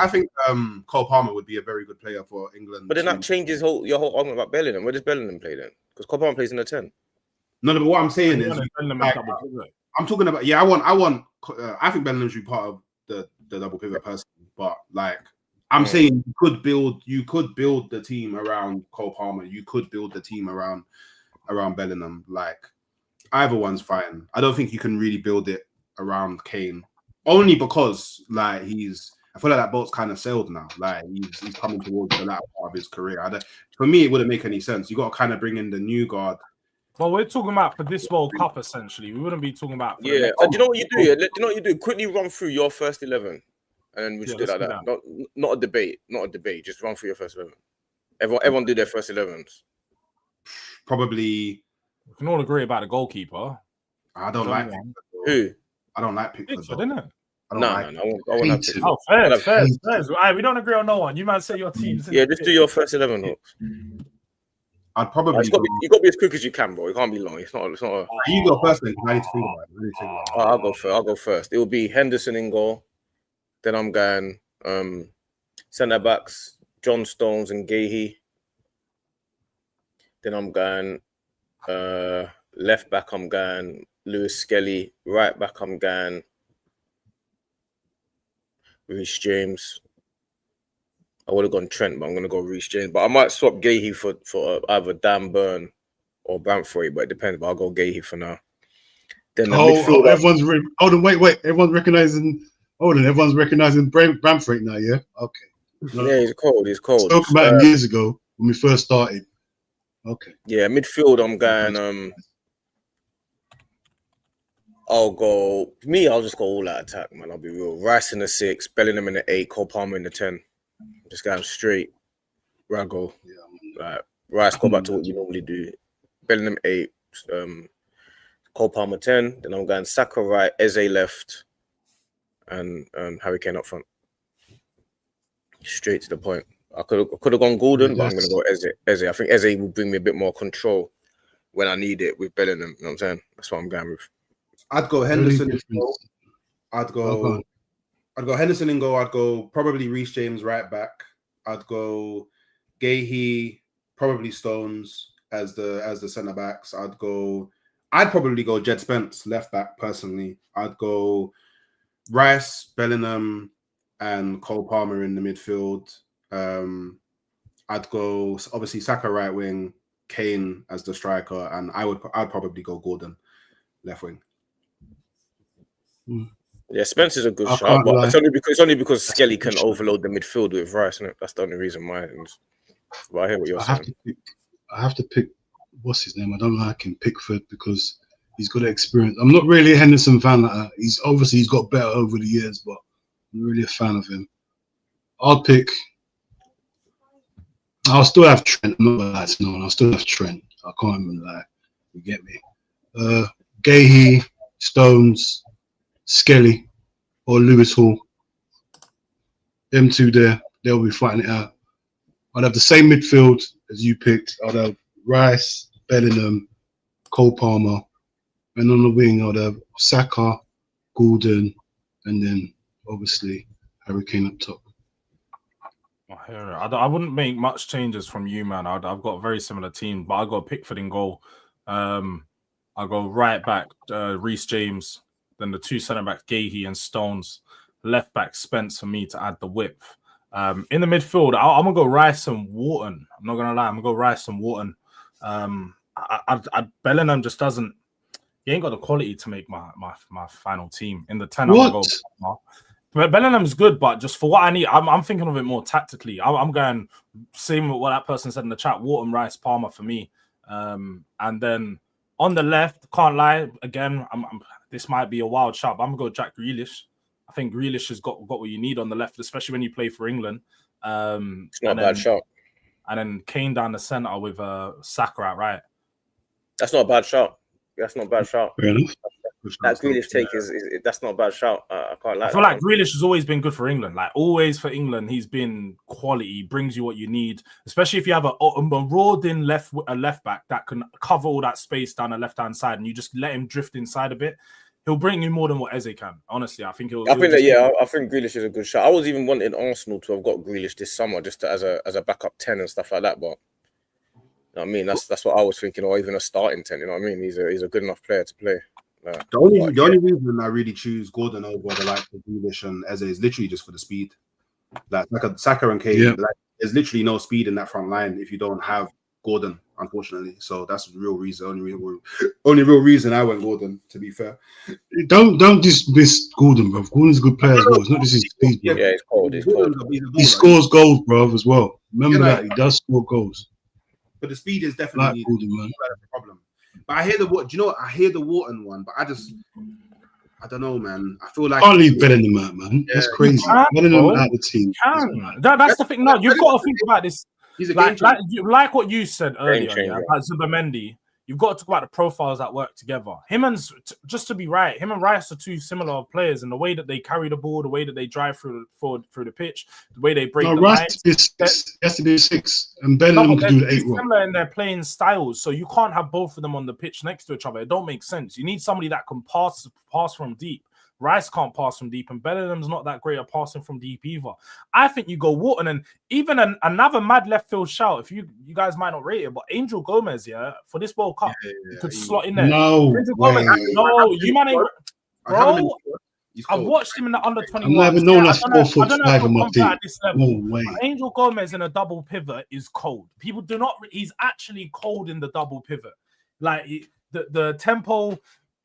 Cole Palmer would be a very good player for England. But then that changes your whole argument about Bellingham. Where does Bellingham play then? Because Cole Palmer plays in the 10. No, but what I'm saying is, I'm talking about. Yeah, I think Bellingham should be part of the double pivot person. But like, I'm saying you could build the team around Cole Palmer. You could build the team around Bellingham. Like, either one's fine. I don't think you can really build it around Kane. Only because, like, I feel like that boat's kind of sailed now. Like, he's coming towards the latter part of his career. For me, it wouldn't make any sense. You got to kind of bring in the new guard. Well, we're talking about for this World Cup, essentially. We wouldn't be talking about. Do you know what you do? Yeah? Do you know what you do? Quickly run through your first 11, and then we just do it like that. Not a debate. Just run through your first 11. Everyone do their first 11s. Probably. We can all agree about the goalkeeper. I don't like who. I don't like Pickford, didn't it? No, I won't have Pickford. Oh, fair. Right, we don't agree on no one. You might say your teams. Yeah, just do your first 11, Hawks. I'd probably. You got to be as quick as you can, bro. It can't be long. It's not. You go first, then. I need to think about it. I'll go first. It will be Henderson in goal. Then I'm going centre backs, John Stones and Gahey. Then I'm going left back. I'm going Lewis Skelly. Right back, I'm going Reece James. I would have gone Trent, but I'm going to go Reece James. But I might swap Gahey for either Dan Burn or Bamford, but it depends. But I'll go Gahey for now. Then midfield, everyone's wait. Everyone's recognizing. Everyone's recognizing Bamford now. Yeah. Okay. Yeah, he's cold. Spoke about him years ago when we first started. Okay. Yeah, midfield. I'm going. I'll just go all out attack, man. I'll be real. Rice in the 6, Bellingham in the 8, Cole Palmer in the 10. Just going straight. Rago. Yeah. Like, Rice, go back to what you normally do. Bellingham 8, Cole Palmer 10. Then I'm going Saka right, Eze left, and Harry Kane up front. Straight to the point. I could have gone Gordon, but I'm going to go Eze. I think Eze will bring me a bit more control when I need it with Bellingham. You know what I'm saying? That's what I'm going with. I'd go Henderson in goal. I'd go Henderson in goal. I'd go probably Reece James right back. I'd go Gahey, probably Stones as the centre backs. I'd probably go Jed Spence left back personally. I'd go Rice, Bellingham, and Cole Palmer in the midfield. I'd go obviously Saka right wing, Kane as the striker, and I'd probably go Gordon left wing. Yeah, Spence is a good shot, but it's only because Skelly can overload the midfield with Rice, and that's the only reason why. But I hear what you're saying. I have to pick what's his name? I don't like him, Pickford, because he's got experience. I'm not really a Henderson fan like that. He's got better over the years, but I'm really a fan of him. I'll still have Trent. I'm not gonna lie to no one. I'll still have Trent. I can't even lie. You get me? Gahey, Stones, Skelly, or Lewis Hall. Them two there, they'll be fighting it out. I'd have the same midfield as you picked. I'd have Rice, Bellingham, Cole Palmer, and on the wing I'd have Saka, Gordon, and then obviously Harry Kane up top. I wouldn't make much changes from you, man. I've got a very similar team, but I got Pickford in goal. I go right back, Reece James, then the two centre backs, Gahey and Stones. Left back Spence for me to add the width. In the midfield, I'm gonna go Rice and Wharton. I'm not gonna lie, I'm gonna go Rice and Wharton. Bellingham just doesn't. He ain't got the quality to make my final team. In the 10, I'm gonna go. But Bellingham's good, but just for what I need, I'm thinking of it more tactically. I'm going same with what that person said in the chat. Wharton, Rice, Palmer for me. And then on the left, can't lie. Again, this might be a wild shot, but I'm gonna go Jack Grealish. I think Grealish has got what you need on the left, especially when you play for England. It's not a bad shot. And then Kane down the centre with Saka out right. That's not a bad shot. That's not a bad shot. Fair enough. That Grealish take is that's not a bad shot. I quite like. I feel like Grealish has always been good for England. Like always for England, he's been quality. He brings you what you need, especially if you have a marauding left back that can cover all that space down the left hand side, and you just let him drift inside a bit. He'll bring you more than what Eze can. Honestly, I think I think Grealish is a good shot. I was even wanting Arsenal to have got Grealish this summer just as a backup 10 and stuff like that. But you know what I mean, that's what I was thinking, or even a starting 10. You know what I mean? He's a good enough player to play. The only reason I really choose Gordon over the likes of Grealish and Eze is literally just for the speed. Like Saka and Kane, like, there's literally no speed in that front line if you don't have Gordon, unfortunately. So that's the real reason. Only real reason I went Gordon, to be fair. Don't dismiss Gordon, bro. Gordon's a good player as well. It's not just his speed, bro. Yeah, he's cold. He scores goals, bro, as well. Remember that he does score goals. But the speed is definitely like Gordon, man. The problem. But I hear I hear the Wharton one, but I don't know, man. I feel like can't leave Bellingham out, man. That's crazy. Bellingham out the team. That's the thing. No, you've got to think about this. He's a like what you said earlier, about Zubimendi. You've got to talk about the profiles that work together. Him and Rice are two similar players in the way that they carry the ball, the way that they drive through the pitch, the way they break the lines. Has to be 6, and Bellingham can do the 8. Similar in their playing styles, so you can't have both of them on the pitch next to each other. It don't make sense. You need somebody that can pass from deep. Rice can't pass from deep, and Bellingham's not that great at passing from deep either. I think you go Wharton, and even another mad left field shout. If you guys might not rate it, but Angel Gomez, for this World Cup, could slot in there. No, Gomez, no, you man ain't, bro. I've watched him in the under 21. I'm never known as 4 foot 5 on my team. At this level. No way. Angel Gomez in a double pivot is cold. People do not. He's actually cold in the double pivot. Like the tempo.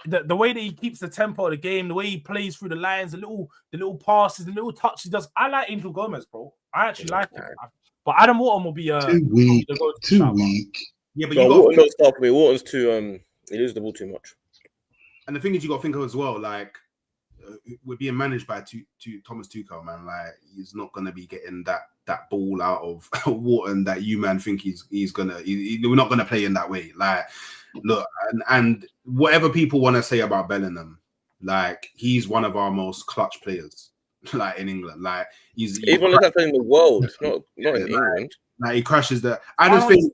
The way that he keeps the tempo of the game, the way he plays through the lines, the little passes, the little touch he does. I like Angel Gomez, bro. I actually like him. But Adam Wharton will be too weak. Yeah, but Wharton don't start for me. Wharton's too he loses the ball too much. And the thing is, you got to think of as well, like we're being managed by Thomas Tuchel, man. Like he's not gonna be getting that ball out of Wharton that you man think he's gonna. We're not gonna play in that way. Like. Look, and whatever people want to say about Bellingham, like he's one of our most clutch players, like in England. Like he's even look at in the world, not in England. Like he crashes the. I just think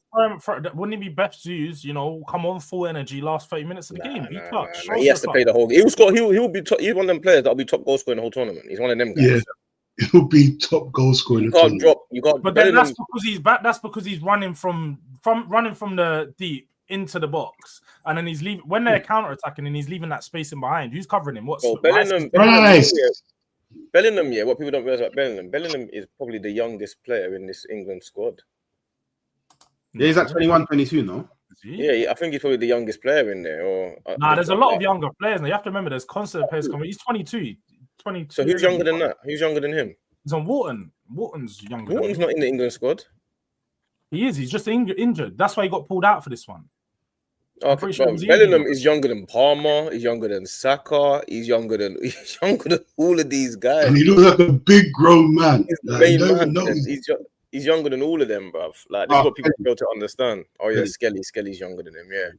wouldn't it be best to use, come on full energy last 30 minutes of the game, be clutch. He has to play the whole game. He'll be he's one of them players that'll be top goal scorer in the whole tournament. He's one of them guys. Yeah. He'll be top goal scorer. You can't drop. You can't. But then that's because he's back. That's because he's running from the deep into the box, and then he's leaving when they're counter-attacking, and he's leaving that space in behind. Who's covering him? Bellingham, yeah. What people don't realize about Bellingham is probably the youngest player in this England squad. Yeah, he's at 21, 22, no? Yeah, I think he's probably the youngest player in there. There's a lot of younger players. Now you have to remember, there's constant players coming. He's 22. So who's younger than that? Who's younger than him? He's on Wharton. Wharton's younger. Wharton's not in the England squad. He is. He's just injured. That's why he got pulled out for this one. Okay, bro, Bellingham is younger than Palmer. He's younger than Saka. He's younger than all of these guys. And he looks like a big grown man. He's the Like, main man. He's younger than all of them, bruv. Like, this is what people fail to understand. Oh yeah, Skelly's younger than him. Yeah.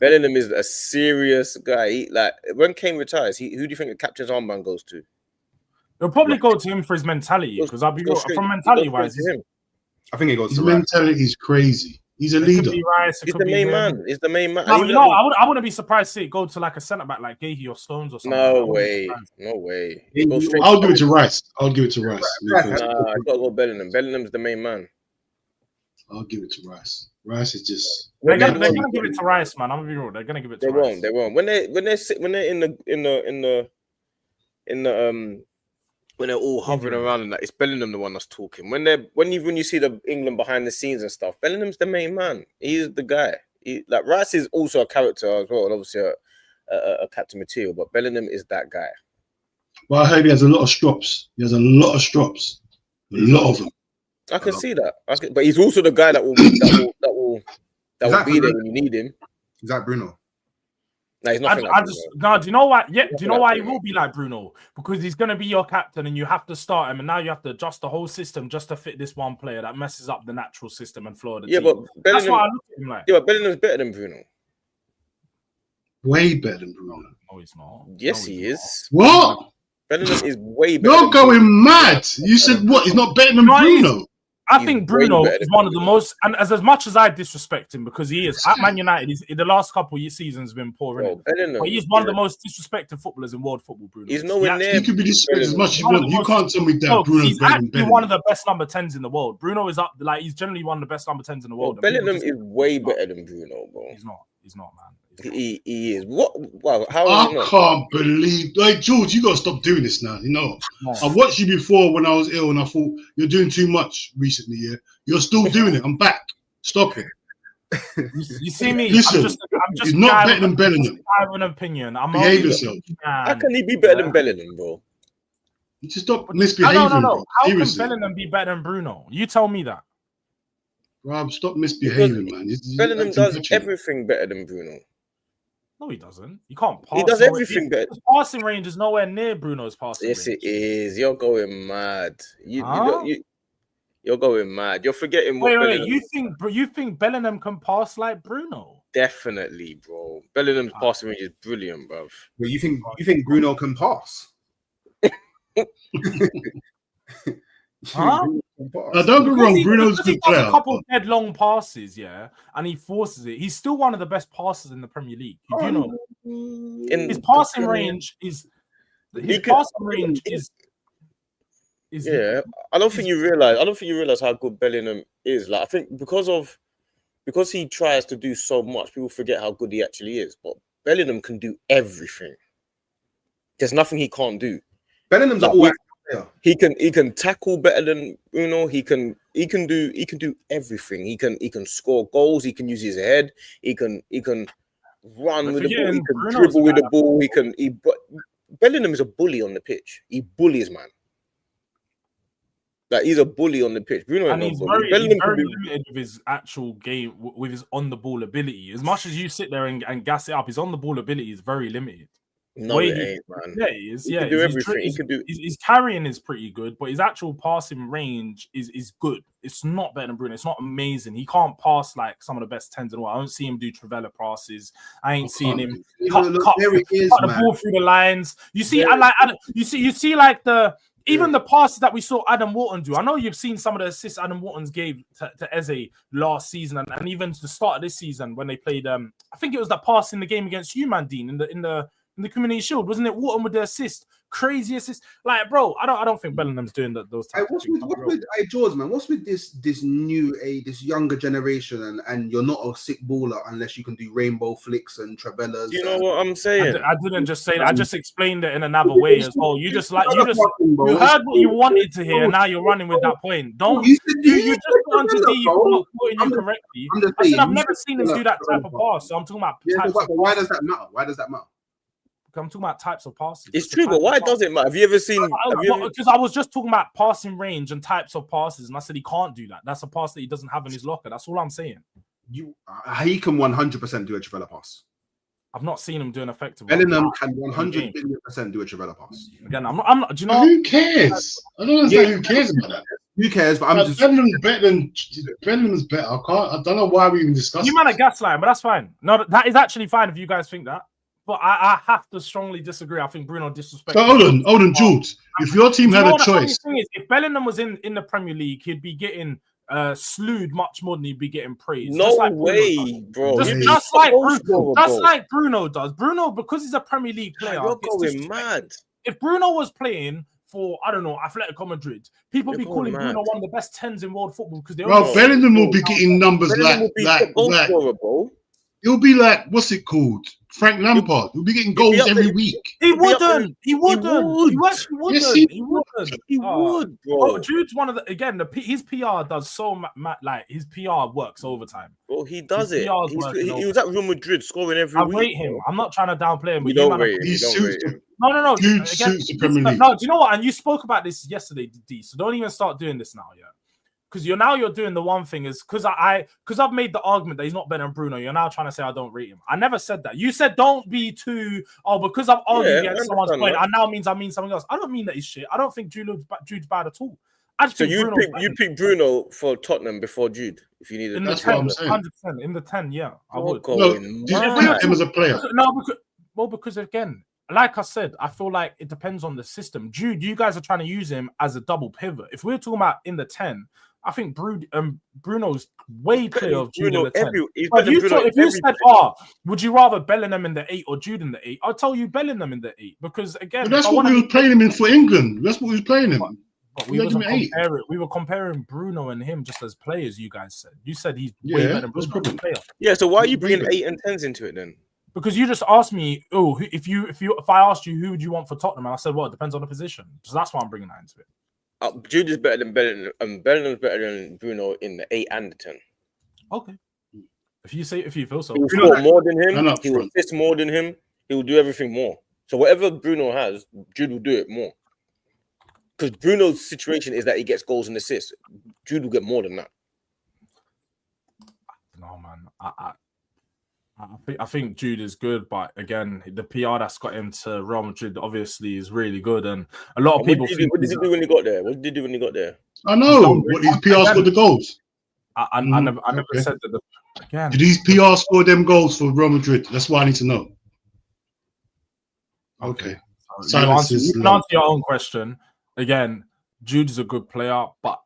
Bellingham is a serious guy. Like, when Kane retires, who do you think the captain's armband goes to? It'll probably go to him for his mentality, because I'll be real, from mentality wise, I think it goes his to mentality is crazy. He's a leader. He's the main man. He's the main man. No, I wouldn't be surprised to see it go to like a centre back like Gahey or Stones or something. No way. I'll give it to Rice. Nah, it's got to go Bellingham. Bellingham's the main man. I'll give it to Rice. Rice is just. They're gonna give it to Rice, man. I'm gonna be real. They're gonna give it to Rice. They won't. When they're all hovering around and that, it's Bellingham the one that's talking. When you see the England behind the scenes and stuff, Bellingham's the main man. He's the guy. Like Rice is also a character as well, and obviously a captain material, but Bellingham is that guy. Well, I heard he has a lot of strops. A lot of them. I can see that. But he's also the guy that will be there when you need him. Is that Bruno? No, he's nothing. Do you know why? Yeah, do you know why he will be like Bruno? Because he's gonna be your captain, and you have to start him, and now you have to adjust the whole system just to fit this one player that messes up the natural system and flow of the team. But that's why I look at him like. Yeah, but Bellingham's better than Bruno. Way better than Bruno. No, he's not. Yes, he is. What? Bellingham is way better. You're going mad. You said what? He's not better than Bruno. I think Bruno is one of the most, and as much as I disrespect him because he is at Man United, he's in the last couple of seasons been poor. But he's one of the most disrespected footballers in world football. Bruno. He's nowhere near. You could be disrespected as much as you want. You can't tell me that Bruno's he's actually one of the best number 10s in the world. Bruno is up, like he's generally one of the best number 10s in the world. Bellingham is way better than Bruno, bro. He's not, man. He is. What? Wow. How? I can't believe. Like George, you gotta stop doing this now. You know, I watched you before when I was ill, and I thought you're doing too much recently. Yeah, you're still doing it. I'm back. Stop it. You see me? Listen, I'm just he's not better than Bellingham. I have an opinion. Behave yourself. How can he be better than Bellingham, bro? You just stop misbehaving. No. How can Bellingham be better than Bruno? You tell me that. Rob, stop misbehaving, man. Bellingham does everything better than Bruno. No, he doesn't. You can't pass. He does everything better. His passing range is nowhere near Bruno's passing range. Yes, it is. You're going mad. You're going mad. You're forgetting what. Wait. You think Bellingham can pass like Bruno? Definitely, bro. Bellingham's passing range is brilliant, bro. Well, you think Bruno can pass? Don't be wrong. Bruno's a good player. A couple of dead long passes, yeah, and he forces it. He's still one of the best passers in the Premier League. You do know his passing range is. Yeah, I don't think you realize how good Bellingham is. Like, I think because he tries to do so much, people forget how good he actually is. But Bellingham can do everything. There's nothing he can't do. Bellingham's He can tackle better than Bruno. He can do everything. He can score goals. He can use his head. He can run with the ball. He can dribble with the ball. But Bellingham is a bully on the pitch. He bullies, man. Like, he's a bully on the pitch. Bruno, and he's very limited with his actual game, with his on the ball ability. As much as you sit there and gas it up, his on the ball ability is very limited. No, it ain't, man. Yeah, he is. He can do everything. His carrying is pretty good, but his actual passing range is good. It's not better than Bruno. It's not amazing. He can't pass like some of the best 10s in the world. I don't see him do Trivela passes. I ain't seen him cut the ball through the lines. You see, you see like even the passes that we saw Adam Wharton do. I know you've seen some of the assists Adam Wharton's gave to Eze last season, and even to the start of this season when they played. I think it was that pass in the game against you, Dean, in the Community Shield, wasn't it? Wharton with the assist, crazy assist. Like, bro, I don't think Bellingham's doing those types of things. Jords, man? What's with this new this younger generation, and you're not a sick baller unless you can do rainbow flicks and travellas. You know what I'm saying? I didn't just say that. I just explained it in another way as well. You heard what you wanted to hear, and now you're running with that point. Don't you just want to see you quoting you correctly? I said I've never seen him do that type of pass. So I'm talking about. Why does that matter? Why does that matter? I'm talking about types of passes. It's true, but why does it matter? Have you ever seen? Because I was just talking about passing range and types of passes, and I said he can't do that. That's a pass that he doesn't have in his locker. That's all I'm saying. he can 100% do a Trivela pass. I've not seen him do an effective. Bellingham can 100% do a Trivela pass. Again, I'm not. Do you know? Who cares? I don't understand who cares about that. Who cares? But I'm just Bellingham's better. I don't know why we even discussed. You man are gaslighting, but that's fine. No, that is actually fine if you guys think that. But I have to strongly disagree. I think Bruno disrespected. So hold on, Jude. If your team had a choice, the thing is, if Bellingham was in the Premier League, he'd be getting slewed much more than he'd be getting praised. No way, bro. Just like Bruno does. Bruno, because he's a Premier League player, you're going mad. If Bruno was playing for, I don't know, Atletico Madrid, people be calling Bruno one of the best 10s in world football because Bellingham will be getting numbers like it'll be like, what's it called? Frank Lampard. He'll be getting goals every week. He wouldn't. He actually wouldn't. Yes, he wouldn't. He would, bro. Oh, Jude's one of the his PR does so like his PR works overtime. Bro, he does it. He was at Real Madrid scoring every week. I rate him. I'm not trying to downplay him. We don't rate him. No. Jude suits the Premier League. No, do you know what? And you spoke about this yesterday, D. So don't even start doing this now, yeah. Because you're doing the one thing is because I've made the argument that he's not better than Bruno. You're now trying to say I don't rate him. I never said that. You said don't be too because I've argued against someone's point. And now means I mean something else. I don't mean that he's shit. I don't think Jude's bad at all. So you pick Bruno for Tottenham before Jude if you needed. In the 10, 100% in the 10. Yeah, I would. No, him as a player. Because again, like I said, I feel like it depends on the system. Jude, you guys are trying to use him as a double pivot. If we're talking about in the 10. I think Bruno's way clear of Jude in the 10. If you said, would you rather Bellingham in the 8 or Jude in the 8? I'll tell you Bellingham in the 8 because again, that's what we were playing him in for England. That's what we was playing him. But we were comparing Bruno and him just as players. You guys said he's way better than Bruno as a player. Yeah, so why are you bringing 8 and 10s into it then? Because you just asked me, if I asked you who would you want for Tottenham, and I said, well, it depends on the position. So that's why I'm bringing that into it. Jude is better than Bellingham, and Bellingham's better than Bruno in the 8 and the 10. Okay. If you feel so. He will score more than him. He will assist more than him. He will do everything more. So whatever Bruno has, Jude will do it more. Because Bruno's situation is that he gets goals and assists. Jude will get more than that. No, man. I think Jude is good, but again, the PR that's got him to Real Madrid obviously is really good, and a lot of people. What did he do when he got there? What did he do when he got there? I know. His PR scored the goals. I never said that. Again, did his PR score them goals for Real Madrid? That's what I need to know. Okay. You can answer your own question. Again, Jude is a good player, but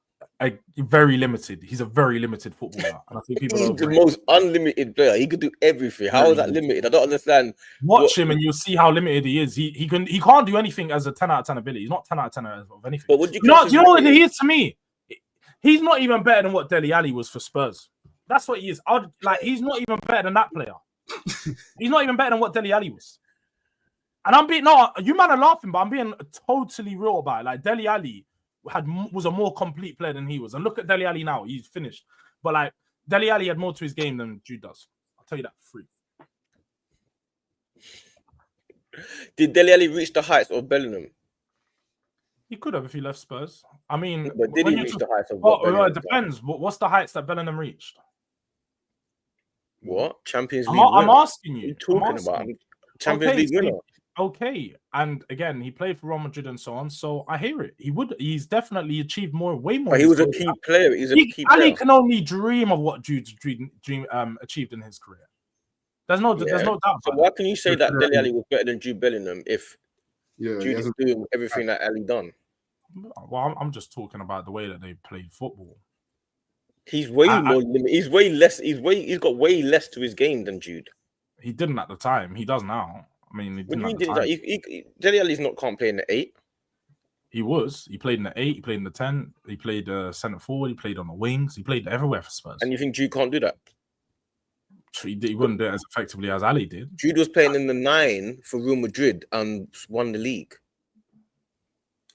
very limited. He's a very limited footballer. And I think people he's the most unlimited player. He could do everything. How is that limited? I don't understand. Watch him and you'll see how limited he is. He can't do anything as a 10 out of 10 ability. He's not 10 out of 10 of anything. But do you know what he is to me? He's not even better than what Dele Alli was for Spurs. That's what he is. He's not even better than that player. He's not even better than what Dele Alli was. And you man are laughing, but I'm being totally real about it. Like Dele Alli was a more complete player than he was. And look at Dele Alli now. He's finished. But like Dele Alli had more to his game than Jude does. I'll tell you that for free. Did Dele Alli reach the heights of Bellingham? He could have if he left Spurs. I mean, but did he reach the heights of Bellingham? It depends. What's the heights that Bellingham reached? What? Champions League I'm asking you. What are you talking about? Champions League winner. Okay, and again, he played for Real Madrid and so on. So I hear it. He's definitely achieved way more. But he was a key player. He's a key player. Ali can only dream of what Jude's achieved in his career. There's no doubt. So why can you say that Dele Alli was better than Jude Bellingham if Jude is doing everything that Ali done? Well, I'm just talking about the way that they played football. He's way more limited. He's way less. He's got way less to his game than Jude. He didn't at the time. He does now. I mean, Dele Alli's can't play in the 8. He was. He played in the 8. He played in the 10. He played centre forward. He played on the wings. He played everywhere for Spurs. And you think Jude can't do that? He wouldn't do it as effectively as Ali did. Jude was playing in the 9 for Real Madrid and won the league.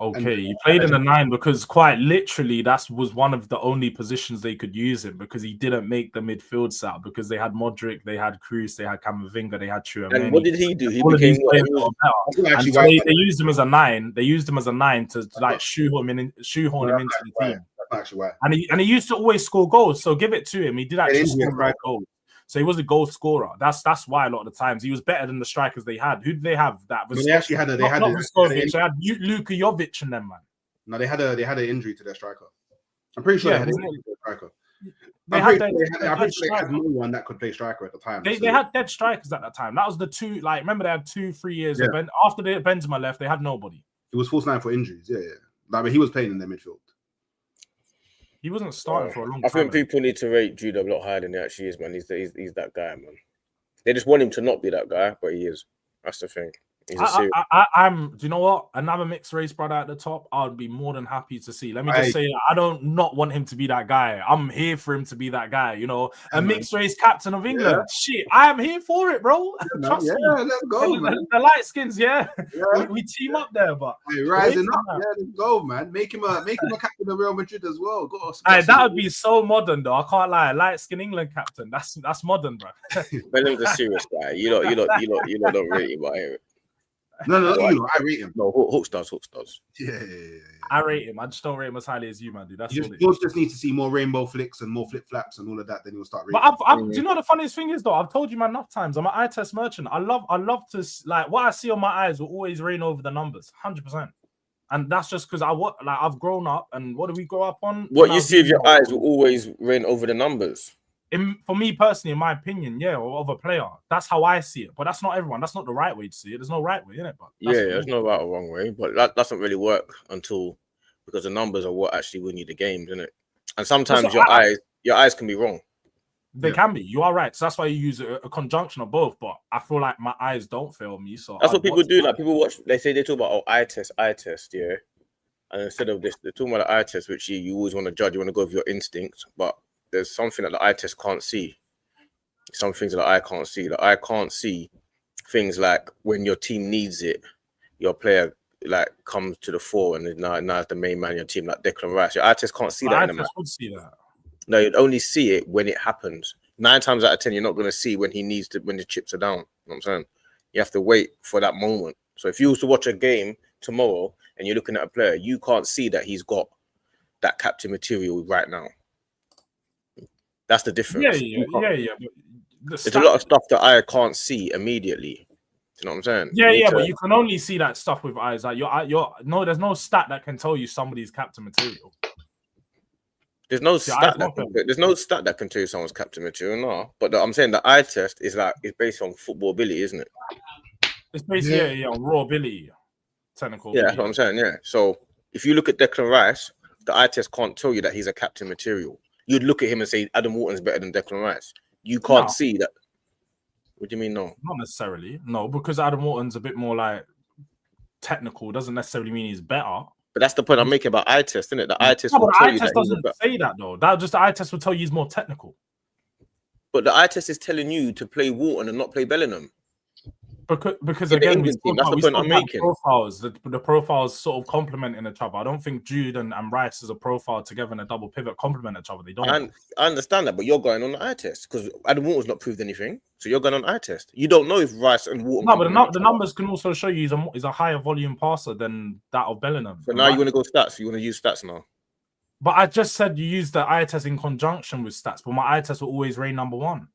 Okay, he played in the 9 because quite literally that was one of the only positions they could use him because he didn't make the midfield set because they had Modric, they had Kroos, they had Camavinga, they had Tchouaméni. And what did he do? He became they used him as a 9. They used him as a 9 to like shoehorn him into the team. actually why. And he used to always score goals. So give it to him. He did actually score goals. So he was a goal scorer. That's why a lot of the times he was better than the strikers they had. Who did they have? They actually had Luka Jovic and them, man. No, they had an injury to their striker. I'm pretty sure they had an injury to their striker. They had no one that could play striker at the time. They had dead strikers at that time. That was the two. Like, remember they had 2-3 years. After Benzema left, they had nobody. It was false 9 for injuries. Yeah. Like, but he was playing in their midfield. He wasn't starting for a long time. I think people need to rate Jude a lot higher than he actually is, man. He's that guy, man. They just want him to not be that guy, but he is. That's the thing. Do you know what? Another mixed race brother at the top, I would be more than happy to see. Let me just say, I don't not want him to be that guy. I'm here for him to be that guy. You know, a mixed race captain of England. Yeah. Shit, I am here for it, bro. Trust me. Let's go, man. The light skins, we team up there, but rising up. Yeah, let's go, man. Make him a captain of Real Madrid as well. That would be so modern, though. I can't lie. Light skin England captain. That's modern, bro. Benham's a serious guy. You don't rate him, but No, I rate him. No, Hawks does. Yeah. I rate him. I just don't rate him as highly as you, man, dude. That's Jords just needs to see more rainbow flicks and more flip flaps and all of that. Then he'll start rating. But do you know the funniest thing is though? I've told you man enough times. I'm an eye test merchant. I love to like what I see on my eyes will always reign over the numbers, 100%. And that's just because I've grown up. And what do we grow up on? What you see with your eyes will always reign over the numbers. For me personally, in my opinion, or of a player, that's how I see it. But that's not everyone. That's not the right way to see it. There's no right way, innit? But there's no right or wrong way. But that doesn't really work because the numbers are what actually win you the games, innit? And sometimes your eyes can be wrong. They can be. You are right. So that's why you use a conjunction of both. But I feel like my eyes don't fail me. So that's what people do. Like people watch. They talk about eye test, yeah. And instead of this, they're talking about the eye test, which you always want to judge. You want to go with your instincts, but there's something that the eye test can't see. Some things that the eye can't see. The eye can't see things like when your team needs it, your player like comes to the fore and now is the main man in your team, like Declan Rice. Your eye test can't see that. I would see that. No, you'd only see it when it happens. 9 times out of 10, you're not going to see when he needs to, when the chips are down. You know what I'm saying? You have to wait for that moment. So if you was to watch a game tomorrow and you're looking at a player, you can't see that he's got that captain material right now. That's the difference. Yeah. There's a lot of stuff that I can't see immediately. You know what I'm saying? Yeah, but you can only see that stuff with eyes. Like there's no stat that can tell you somebody's captain material. There's no stat that can tell you someone's captain material, no. But I'm saying the eye test is based on football ability, isn't it? It's based on raw ability, technical. Yeah, that's what I'm saying. Yeah. So if you look at Declan Rice, the eye test can't tell you that he's a captain material. You'd look at him and say Adam Wharton's better than Declan Rice. You can't see that. What do you mean, no? Not necessarily. No, because Adam Wharton's a bit more like technical doesn't necessarily mean he's better. But that's the point I'm making about eye test, isn't it? The eye test will tell you that. The eye test doesn't say that though. The eye test will tell you he's more technical. But the eye test is telling you to play Wharton and not play Bellingham. Because again, that's the point I'm making. Profiles, the profiles sort of complementing each other. I don't think Jude and Rice as a profile together in a double pivot complement each other. They don't. I understand that, but you're going on the eye test because Adam Wharton's not proved anything. So you're going on eye test. You don't know if Rice and Wharton. No, but the numbers can also show you he's a higher volume passer than that of Bellingham. So now you want to go stats. You want to use stats now. But I just said you use the eye test in conjunction with stats. But my eye test will always reign number one.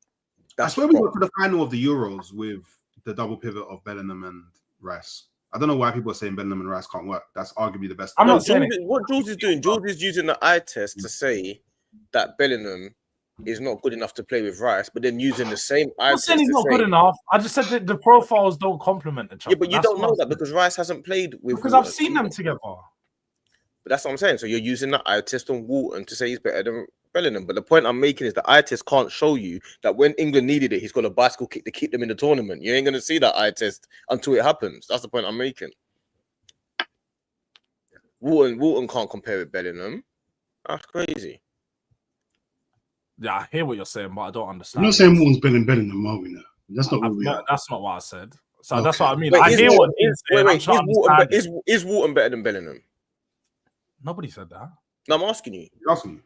That's where we got to the final of the Euros with the double pivot of Bellingham and Rice. I don't know why people are saying Bellingham and Rice can't work. That's arguably the best. I'm not saying what Jords is doing. Jords is using the eye test to say that Bellingham is not good enough to play with Rice, but then using the same eye test. I'm saying he's not good enough. I just said that the profiles don't complement each other. Yeah, but you don't know that because Rice hasn't played with. Because I've seen them together. But that's what I'm saying. So you're using the eye test on Wharton to say he's better than Bellingham. But the point I'm making is the eye test can't show you that when England needed it, he's got a bicycle kick to keep them in the tournament. You ain't going to see that eye test until it happens. That's the point I'm making. Wharton can't compare with Bellingham. That's crazy. Yeah, I hear what you're saying, but I don't understand. I'm not saying Wharton's better than Bellingham, are we now? That's not what we are. That's not what I said. So that's what I mean. I hear what he's saying. Is Wharton better than Bellingham? Nobody said that. No, I'm asking you. You're asking me.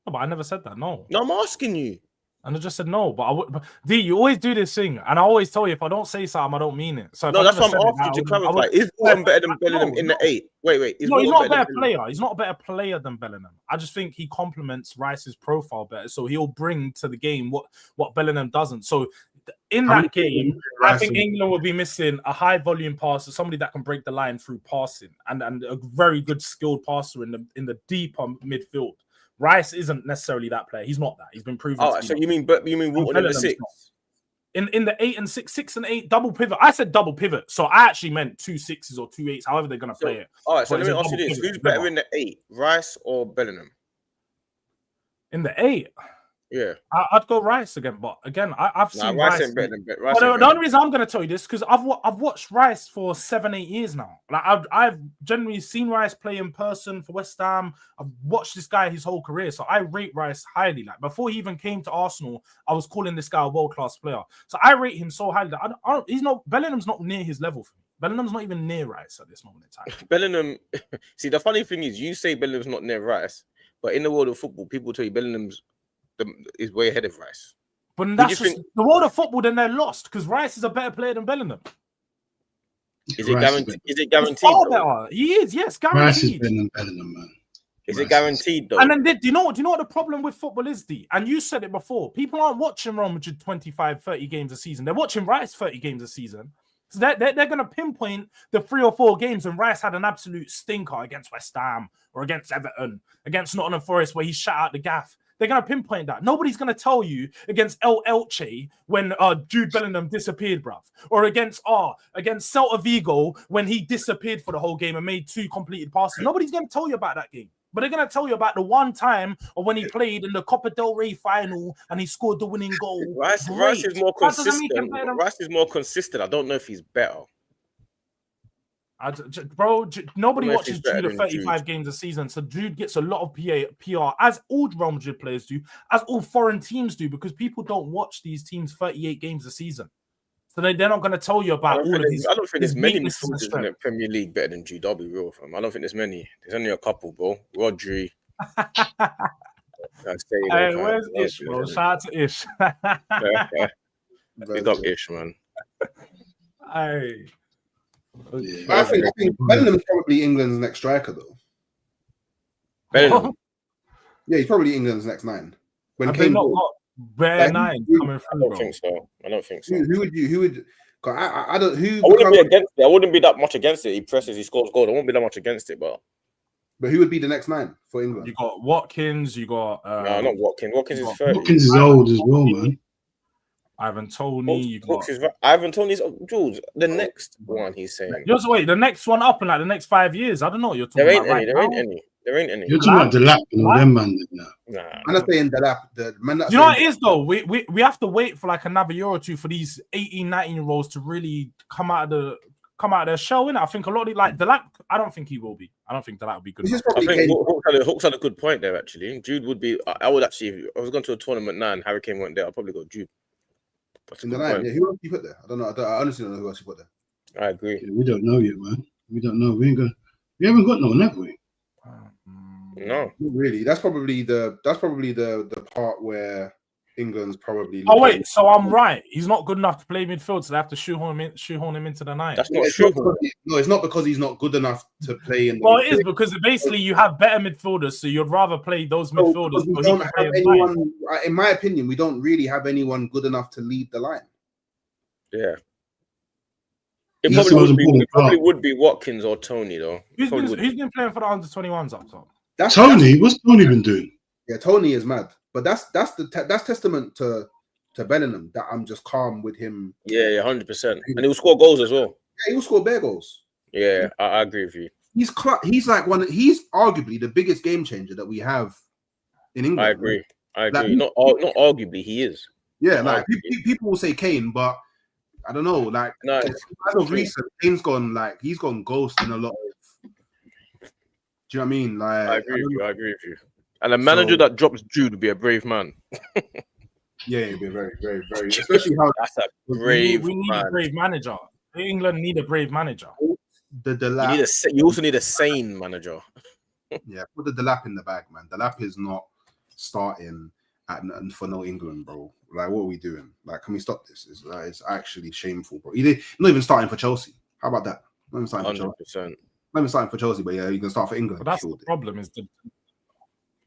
No, but I never said that. No, I'm asking you. And I just said no, but I would. D, you always do this thing, and I always tell you if I don't say something, I don't mean it. So no, that's what I'm asking you to clarify. Is Wharton better than Bellingham in the 8? Wait. No, he's not a better player. He's not a better player than Bellingham. I just think he complements Rice's profile better, so he'll bring to the game what Bellingham doesn't. So in that game, I think England will be missing a high volume passer, somebody that can break the line through passing, and a very good skilled passer in the deeper midfield. Rice isn't necessarily that player. He's not that. He's been proven. Oh, so you mean Wharton in the 6? In the 8 and 6 and 8 double pivot. I said double pivot, so I actually meant 2 6s or 2 8s. However they're gonna play it. All right. So let me ask you this: who's better in the 8, Rice or Bellingham? In the 8. Yeah, I'd go Rice again, but again, I've seen Rice. Ain't better than Rice. The only reason I'm going to tell you this because I've watched Rice for 7-8 years now. Like I've generally seen Rice play in person for West Ham. I've watched this guy his whole career, so I rate Rice highly. Like before he even came to Arsenal, I was calling this guy a world-class player. So I rate him so highly. Bellingham's not near his level for me. Bellingham's not even near Rice at this moment in time. Bellingham. See, the funny thing is, you say Bellingham's not near Rice, but in the world of football, people tell you Bellingham's is way ahead of Rice. But that's just the world of football. Then they're lost because Rice is a better player than Bellingham. Is it guaranteed? Is it guaranteed? Better. He is, yes, guaranteed. Rice is better than Bellingham, man. Is it guaranteed though? And then do you know what the problem with football is, D? And you said it before. People aren't watching Real Madrid 25, 30 games a season. They're watching Rice 30 games a season. So they're going to pinpoint the 3 or 4 games when Rice had an absolute stinker against West Ham or against Everton, against Nottingham Forest where he shut out the gaff. They're going to pinpoint that. Nobody's going to tell you against El Elche when Jude Bellingham disappeared, bruv. Or against Celta Vigo when he disappeared for the whole game and made 2 completed passes. Nobody's going to tell you about that game. But they're going to tell you about the one time or when he played in the Copa del Rey final and he scored the winning goal. Rice is more consistent. Rice is more consistent. I don't know if he's better. Bro, nobody watches Jude at 35 games a season, so Jude gets a lot of PR, as all Real Madrid players do, as all foreign teams do, because people don't watch these teams 38 games a season. So they're not going to tell you about all of these. I don't think there's many midfielders in the Premier League better than Jude. I'll be real with him. I don't think there's many. There's only a couple, bro. Rodri. Hey, where's Ish, bro? Shout out to Ish. Big up Ish, man. Hey. I think Bellingham's probably England's next striker, though. Bellingham? Yeah, he's probably England's next 9. When Kane not got bare 9 coming through, bro. I don't think so. Who would? I don't. Who? I wouldn't be against it. I wouldn't be that much against it. He presses, he scores goals. I won't be that much against it, but who would be the next 9 for England? You got Watkins. You got no, not Watkins. Watkins is 30. Watkins is old as well, man. Ivan Toney. Ivan Toney's Jules. The next one he's saying. Just wait, the next one up in like the next 5 years. I don't know what you're talking about. There ain't any. You're talking about the lap and all them man now. Nah. I'm not saying the lap. You know what it is though? We have to wait for like another year or two for these 18, 19-year-olds to really come out of their shell, innit? I think a lot of like the lap. I don't think he will be. I don't think the lap will be good. I think Hawks had a good point there actually. Jude would be. I would actually. If I was going to a tournament now and Harry Kane went there, I'd probably go Jude. In the 9, yeah. Who else you put there? I don't know. I honestly don't know who else you put there. I agree. Yeah, we don't know yet, man. We don't know. We haven't got no one, have we? No, not really. That's probably the part where England's probably. Oh wait, so I'm right. He's not good enough to play midfield, so they have to shoehorn him into the 9. That's not true. No, it's not because he's not good enough to play in. Well, it is because basically you have better midfielders, so you'd rather play those midfielders. We don't have anyone, in my opinion, we don't really have anyone good enough to lead the line. Yeah. It probably would be Watkins or Toney though. Who's been playing for the under-21s up top? Tony. What's Tony been doing? Yeah, Tony is mad, but that's testament to Bellingham that I'm just calm with him. Yeah, 100%. And he will score goals as well. Yeah, he will score bare goals. Yeah, I agree with you. He's he's arguably the biggest game changer that we have in England. I agree. Like, not arguably, he is. Yeah, like people will say Kane, but I don't know. Like as of recent, Kane's he's gone ghost in a lot of. Do you know what I mean? Like I agree with you. And a manager that drops Jude would be a brave man. Yeah, he'd be very, very, very. Especially how that's a brave. We need a brave manager. England need a brave manager. You also need a sane manager. Yeah, put the Delap in the bag, man. Delap is not starting. for no England, bro. Like, what are we doing? Like, can we stop this? It's actually shameful, bro. He not even starting for Chelsea. How about that? Not even starting 100%. for Chelsea. Not even starting for Chelsea, but yeah, you can start for England. But that's the problem. Is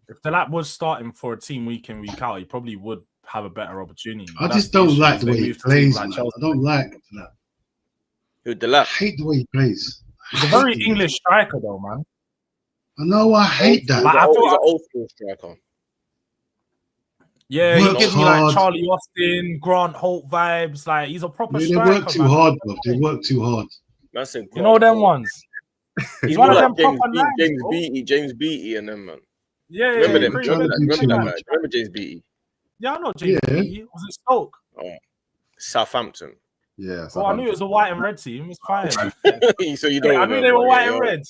if the lad was starting for a team week in week out, he probably would have a better opportunity. I just don't like the way he plays. I don't like that. Who the lap? I hate the way he plays. He's a very English striker, though, man. I know. I hate that. He's an old school striker. Yeah, he gives me like Charlie Austin, Grant Holt vibes. Like, he's a proper striker. They work too hard, bro. They work too hard. That's a you know them ones. He's one of them James Beattie and them, man. Yeah, remember them? Remember James Beattie? Yeah, I know James Beattie. Was it Stoke? Oh, Southampton. Yeah. Well, I knew it was a white and red team. It's fine. So you don't remember. I knew they were white and red.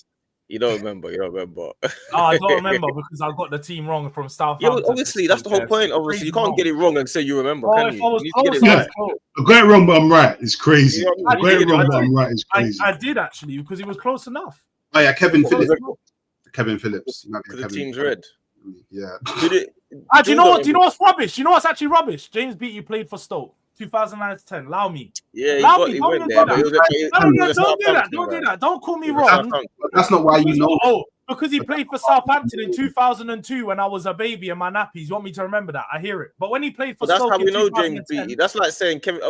You don't remember. Oh, I don't remember because I got the team wrong from Southampton. Yeah, obviously, that's the whole point. Obviously, you can't get it wrong and say you remember, can you? I got it wrong, but I'm right. It's crazy. I got it wrong, but I'm right. It's crazy. I did actually because he was close enough. Oh yeah, Kevin Phillips. The team's red. Yeah. Do you know what? Do you know what's rubbish? You know what's actually rubbish? James Beattie played for Stoke. 2009-10. Allow me. Yeah, Don't do that. Don't call me wrong. That's not why you know. Oh, because he played for Southampton in 2002 when I was a baby in my nappies. You want me to remember that? I hear it. But when he played for Stoke, that's how we know James Beattie. That's like saying Kevin.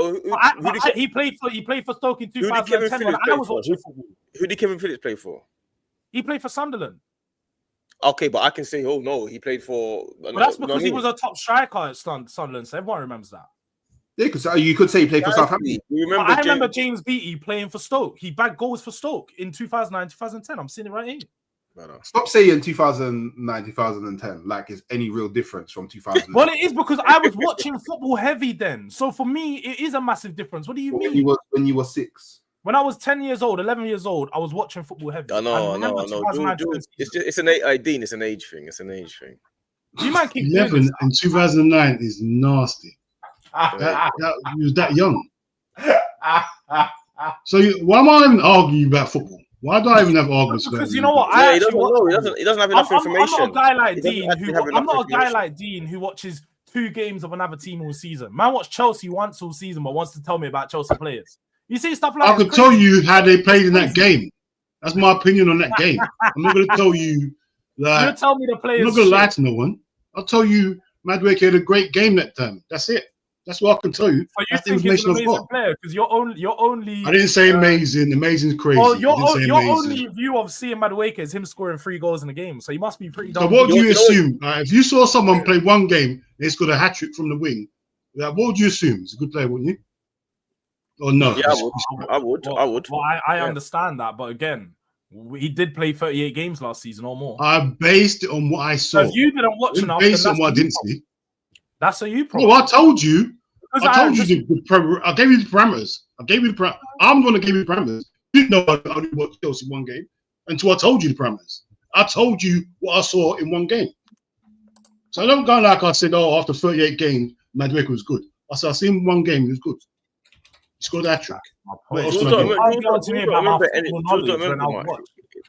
He played for Stoke in 2010 when I was watching football. Who did Kevin Phillips play for? He played for Sunderland. Okay, but I can say, oh no, he played for. But that's because he was a top striker at Sunderland. So everyone remembers that. Yeah, because you could say he played for Southampton. I remember James Beattie playing for Stoke. He bagged goals for Stoke in 2009, 2010. I'm seeing it right here. No. Stop saying 2009, 2010 like it's any real difference from 2000. Well, it is because I was watching football heavy then. So for me, it is a massive difference. What do you mean? When you were 6. When I was 10 years old, 11 years old, I was watching football heavy. I know. It's an Dean. It's an age thing. Do you mind keep 11 and 2009 is nasty. He was that young. So why am I even arguing about football? Why do I even have arguments? Because you know what? He doesn't know. He doesn't have enough information. I'm not a guy like Dean who watches 2 games of another team all season. Man, watch Chelsea once all season, but wants to tell me about Chelsea players. You see stuff like I could tell you how they played in that game. That's my opinion on that game. I'm not going to tell you that. You tell me the players. I'm not going to lie to no one. I'll tell you, Madueke had a great game that time. That's it. That's what I can tell you. But you think he's an amazing player because you're only. I didn't say amazing. Amazing is crazy. Well, your only view of seeing Madueke is him scoring 3 goals in a game. So he must be pretty. So what do you assume? If you saw someone play one game, they scored a hat trick from the wing. What would you assume? He's a good player, wouldn't you? Or no? Yeah, I would. Well, I understand that, but again, he did play 38 games last season or more. I based it on what I saw. So if you didn't watch enough, based on what I didn't see. That's a you problem. Oh, I told you. I gave you the parameters. I'm going to give you the parameters. You didn't know I only watched Chelsea one game until I told you the parameters. I told you what I saw in one game. So I don't go like I said, oh, after 38 games, Madueke was good. I said, I seen one game, he was good. He scored that trick.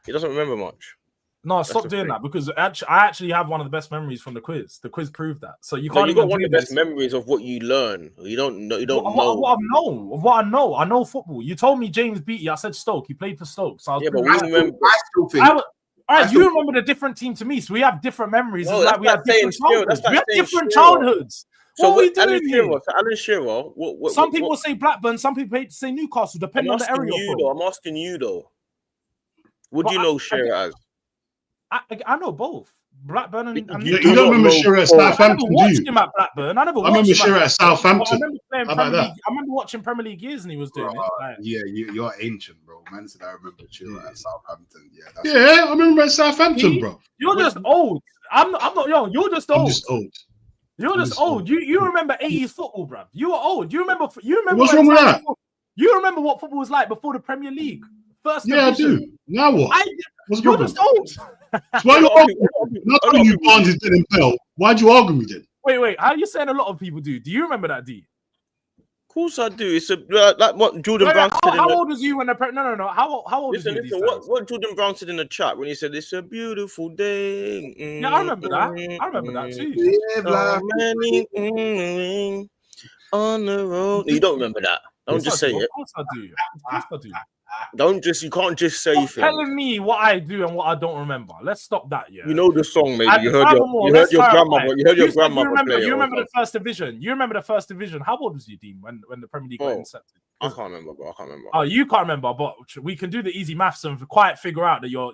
He doesn't remember much. No, stop doing that because I actually have one of the best memories from the quiz. The quiz proved that. So you can't. You got one of the best memories of what you learn. You don't know. You don't know what I know. I know football. You told me James Beattie. I said Stoke. He played for Stoke. So but we remember. All right, you remember the different team to me. So we have different memories. No, like we have different childhoods. We have different childhoods. So what are we doing here? Alan Shearer. Some people say Blackburn. Some people say Newcastle. Depending on the area. I'm asking you though. What do you know Shearer as? I know both. Blackburn and you don't remember Shearer at Southampton, do you? I never watched him at Blackburn. I remember Shearer at Southampton. I remember watching Premier League years and he was doing it. Yeah, you're ancient, bro. Man said I remember Shearer at Southampton. Yeah, I remember at Southampton, bro. You're just old. I'm not young. You're just old. I'm just old. You're just old. You remember 80s football, bro. You were old. You remember. What's wrong with that? You remember what football was like before the Premier League. First division. I do. Now what? What's the problem? You're just old. So why you arguing? Not telling you Barnes is dead and Bell. Why'd you argue with me then? Wait. How are you saying a lot of people do? Do you remember that, D? course I do. It's like what Jordan Brown said. How old was you when the no? How old listen, was you? Listen, what Jordan Brown said in the chat when he said it's a beautiful day. Yeah, I remember that. I remember that too. So many on the road. You don't remember that? Don't just say it. Of course I do. Of course I do. You can't just say things. Telling me what I do and what I don't remember. Let's stop that. Yeah. You know the song, maybe. You heard your grandmother. You heard your grandmother play. You remember the first division. You remember the first division. How old was you, Dean, when the Premier League got incepted? I can't remember, bro. Oh, you can't remember, but we can do the easy maths and quite figure out that you are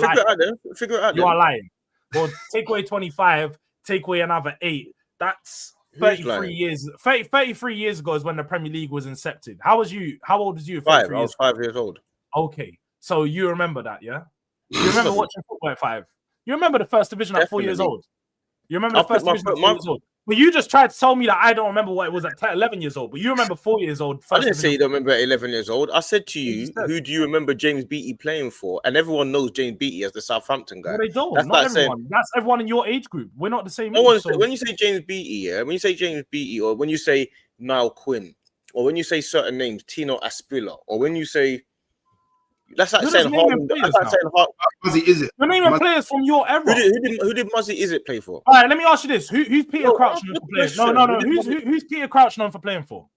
lying. Figure it out. You are lying. Well, take away 25, take away another 8. That's 33 years. 33 years ago is when the Premier League was incepted. How old was you? 5. I was 5 years old. Okay, so you remember that, yeah? You remember watching football at 5? You remember the first division at 4 years old? You remember the first division at 4 years old? But you just tried to tell me that I don't remember what it was at 11 years old. But you remember 4 years old. I didn't say you don't remember at 11 years old. I said to you, who do you remember James Beattie playing for? And everyone knows James Beattie as the Southampton guy. No, they don't. That's not everyone. That's everyone in your age group. We're not the same age. So when you say James Beattie, when you say James Beattie, or when you say Niall Quinn, or when you say certain names, Tino Aspilla, or when you say... That's like saying Harden. That's like saying Muzzy Izzet. You're naming players from your era. Who did Muzzy Izzet play for? All right, let me ask you this: Who's Peter Crouch known for playing? No. Who's Peter Crouch known for playing for?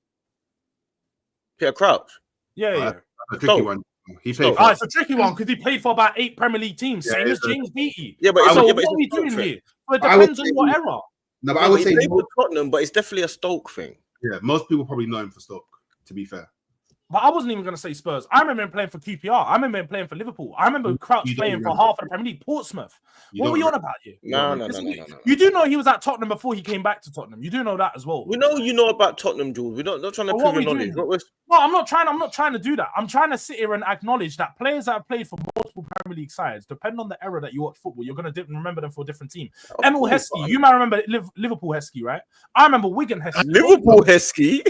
Peter Crouch. Yeah. A tricky one. He played. It's a tricky one because he played for about 8 Premier League teams, same as James Beattie. Yeah, but what are we doing here? But it depends on your era. No, but I would say he played for Tottenham, but it's definitely a Stoke thing. Yeah, most people probably know him for Stoke. To be fair. But I wasn't even going to say Spurs. I remember him playing for QPR. I remember him playing for Liverpool. I remember Crouch playing for half of the Premier League. Portsmouth. What were you on about here? No. You do know he was at Tottenham before he came back to Tottenham. You do know that as well. We know you know about Tottenham, Jude. We're not trying to prove your knowledge. No, I'm not trying to do that. I'm trying to sit here and acknowledge that players that have played for multiple Premier League sides, depending on the era that you watch football, you're going to remember them for a different team. Emil Heskey. You might remember Liverpool Heskey, right? I remember Wigan Heskey. Liverpool Heskey?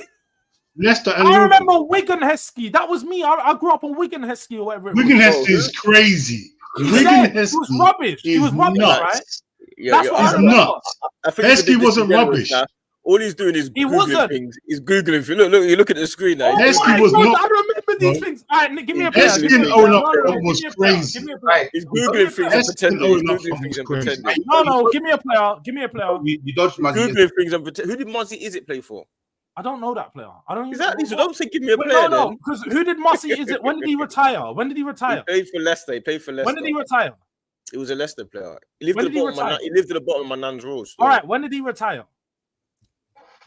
Leicester and I remember Wigan Heskey. That was me. I grew up on Wigan Heskey or whatever. Wigan Heskey is crazy. Wigan Heskey was rubbish. He was rubbish, right? That's what I remember. Heskey wasn't rubbish. All he's doing is Googling things. He's Googling things. Look, you look at the screen now. Heskey was not. I remember these things. All right, give me a player. Heskey was crazy. He's Googling things and pretending. No, give me a player. You dodged Muzzy. Googling things and pretending. Who did Muzzy Izzet play for? I don't know that player. I don't exactly. So don't say give me a player. No, because who did Muzzy Izzet? When did he retire? He played for Leicester. When did he retire? He was a Leicester player. He lived at the bottom of my nan's rows. All right. When did he retire?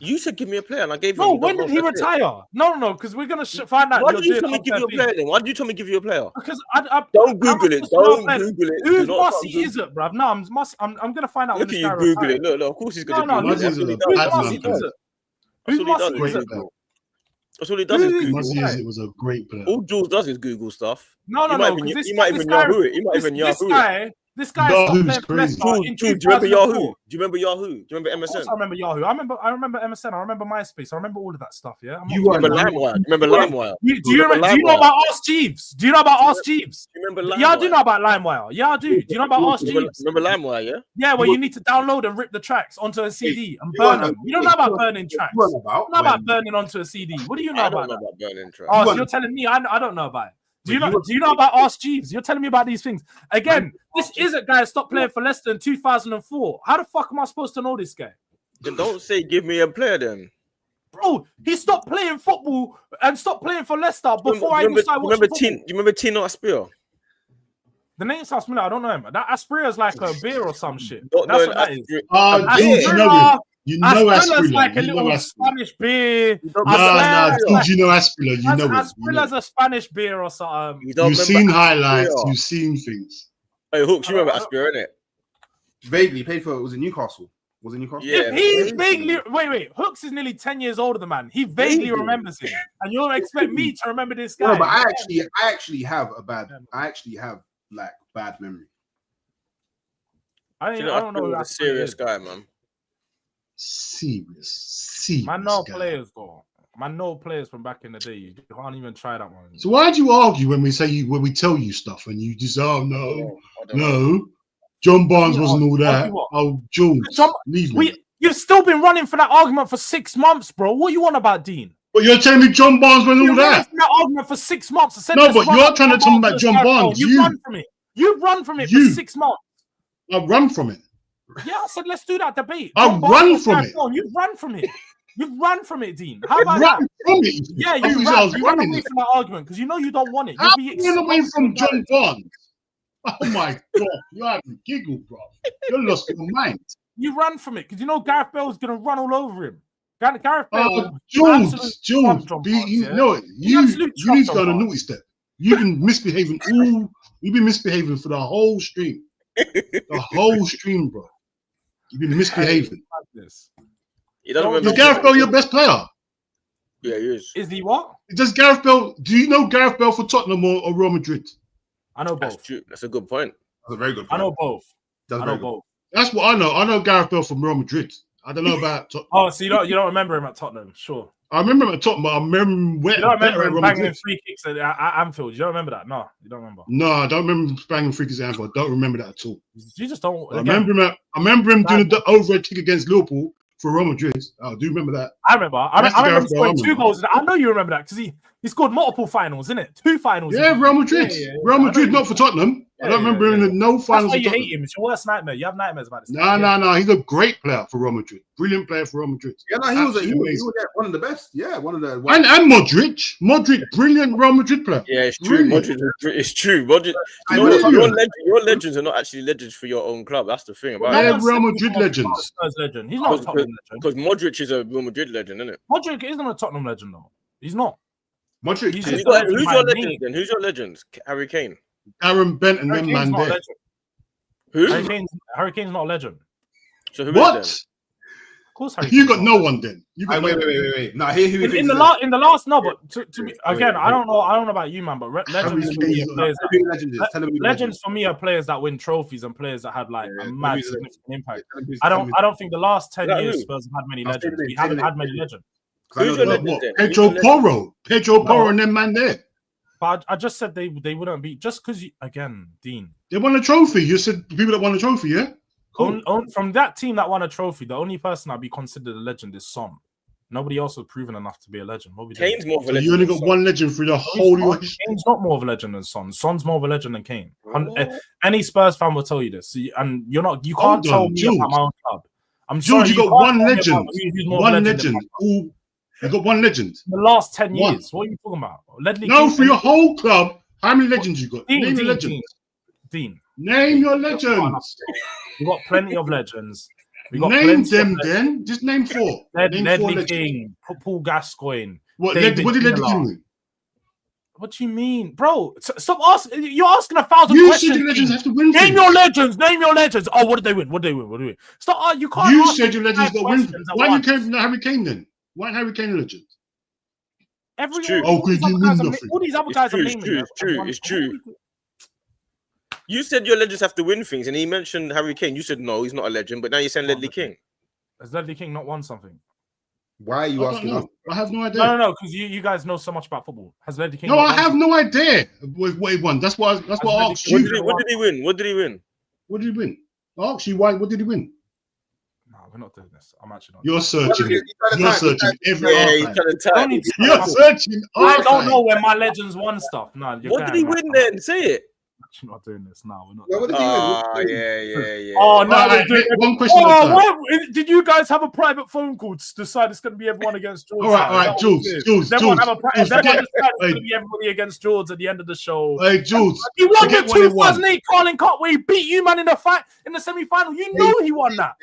You said give me a player, and I gave you. No, when did he retire? No, because we're gonna find out. Why did you tell me give you a player then? Why did you tell me give you a player? Because don't Google it. Don't Google it. Who's Muzzy Izzet, bruv? No, I'm gonna find out. Look at you Google it. Look, of course he's gonna Google it. Who's Muzzy Izzet? That's all he does. That's all he does is Google. Muzzy Izzet was a great player. All Jules does is Google stuff. No. He might even Yahoo it. He might even Yahoo it. This guy is crazy. Do you remember Yahoo? Do you remember Yahoo? Do you remember MSN? Of course I remember Yahoo. I remember MSN. I remember MySpace. I remember all of that stuff. Yeah. You remember LimeWire? Do you remember LimeWire? Do you know about Ask Jeeves? Do you know about Ask Jeeves? Do you remember LimeWire? Yeah, I do know about LimeWire. Yeah, I do. Do you know about Ask Jeeves? Remember LimeWire? Yeah. Yeah, where you need to download and rip the tracks onto a CD and burn them. You don't know about burning tracks. You don't know about burning onto a CD. What do you know about that? Burning tracks. Oh, so you're telling me I don't know about it. Do you know about Ask Jeeves? You're telling me about these things. Again, this isn't guy stopped playing for Leicester in 2004. How the fuck am I supposed to know this guy? Then don't say give me a player then. Bro, he stopped playing football and stopped playing for Leicester before I even started watching football. Do you remember Tino Aspilla? The name sounds familiar. I don't know him. That Aspria is like a beer or some shit. That's what that is. You know Aspria. Like a little Spanish beer. Did you know Aspria? You know it. Aspiria's a Spanish beer or something. You've seen highlights. You've seen things. Hey, Hooks, you remember Aspria, innit? Vaguely played for. Was it Newcastle? Was it Newcastle? Yeah. He's vaguely. Wait. Hooks is nearly 10 years older than man. He vaguely remembers him, and you'll expect me to remember this guy. No, but I actually have bad memory. I don't know. That's a serious guy, man. Serious. Man, no players go. Man, no players from back in the day. You can't even try that one. So why do you argue when we tell you stuff and you just no, John Barnes wasn't all that. Oh, Jules, leave me. You've still been running for that argument for 6 months, bro. What you want about Dean? But you're telling me John Barnes and all that. That argument for 6 months. I said No, but you're trying to talk about John Barnes. You run from it. You run from it for 6 months. I run from it. Yeah, I said let's do that debate. I run from it. You run from it. You run from it, Dean. How about that? From it. Yeah, you run away from that argument because you know you don't want it. You'll be run away from John Barnes. Oh my God, you're having a giggle, bro. You're lost your mind. You run from it because you know Gareth Bale's gonna run all over him. Gareth Bale. Jules, you need to go on a naughty step. You've been misbehaving You've been misbehaving for the whole stream. The whole stream, bro. You've been misbehaving. Is Gareth Bale your best player? Yeah, he is. Is he what? Does Gareth Bale? Do you know Gareth Bale for Tottenham or Real Madrid? I know both. That's a good point. That's a very good point. I know both. I know both. That's what I know. I know Gareth Bale from Real Madrid. I don't know about Tottenham. Oh, so you don't remember him at Tottenham? Sure. I remember him at Tottenham, but I remember you don't remember him banging free kicks at Anfield. You don't remember that? No, you don't remember. No, I don't remember him banging free kicks at Anfield. I don't remember that at all. You just don't. I remember him doing the overhead kick against Liverpool for Real Madrid. I do remember that. I remember him scoring 2 goals. I know you remember that because he scored multiple finals, innit? 2 finals. Yeah, Real Madrid. Yeah. Real Madrid, not for Tottenham. I don't remember him in no finals. That's why you hate him. It's your worst nightmare. You have nightmares about this. No. He's a great player for Real Madrid. Brilliant player for Real Madrid. Yeah, no, he was one of the best. Yeah, one of the. And Modric, brilliant Real Madrid player. Yeah, it's true. It's true. Modric, your legends are not actually legends for your own club. That's the thing about it. They're Real Madrid legends. He's not a Tottenham legend. Because Modric is a Real Madrid legend, isn't it? Modric isn't a Tottenham legend though. He's not. Modric. Who's your legend then? Who's your legends? Harry Kane. Aaron Bent and them man there. Who? Harry Kane's not a legend. So who what? Is of course, Harry you Kane's got no one then. Wait. No, here who in the last. No, but to me again, I don't know about you, man. But legends for me are players. Legends for me are players that win trophies and players that had like a mad significant impact. I don't think the last 10 years Spurs have had many legends. We haven't had many legends. Who's your legend? Pedro Porro, and them man there. But I just said they wouldn't be just because Dean. They won a trophy. You said people that won a trophy, yeah. Cool. From that team that won a trophy, the only person I'd be considered a legend is Son. Nobody else was proven enough to be a legend. Kane's more of a legend. You only got one legend through the whole. Kane's not more of a legend than Son. Son's more of a legend than Kane. Any Spurs fan will tell you this, and you're not. You can't tell me about my own club. I'm sorry. You got one legend. One legend. You got one legend. The last 10 years. What are you talking about? No, for your whole club. How many legends you got? Name your legends. Dean. Name your legends. We got plenty of legends. Name them then. Just name 4. Ledley King, Paul Gascoigne. What did Ledley King win? What do you mean, bro? Stop asking. You're asking 1,000 questions. You said your legends have to win. Name your legends. Name your legends. Oh, what did they win? Stop. You can't. You said your legends got win. Why you came from Harry Kane then? Why Harry Kane a legend? All these advertisers. It's true. You said your legends have to win things, and he mentioned Harry Kane. You said no, he's not a legend, but now you're saying Ledley King. Has Ledley King not won something? Why are you asking us? I have no idea. No, because you guys know so much about football. Has Ledley King? No, I have no idea what he won. That's why I asked you. What did he win? What did he win? I asked you why. What did he win? No, we're not doing this. I'm actually not. You're searching. You're searching every archive. You're searching. I don't know when my legends won stuff. No. What did he win then? Say it. I'm not doing this now. We're not. What did he win? Yeah. Oh no! One question. Did you guys have a private phone call to decide it's going to be everyone against Jords? All right, Jules. Everyone decide it's going to be everybody against Jords at the end of the show. Hey, Jules. He won the 2008 Carling Cup where he beat you, man, in the semi-final. You know he won that.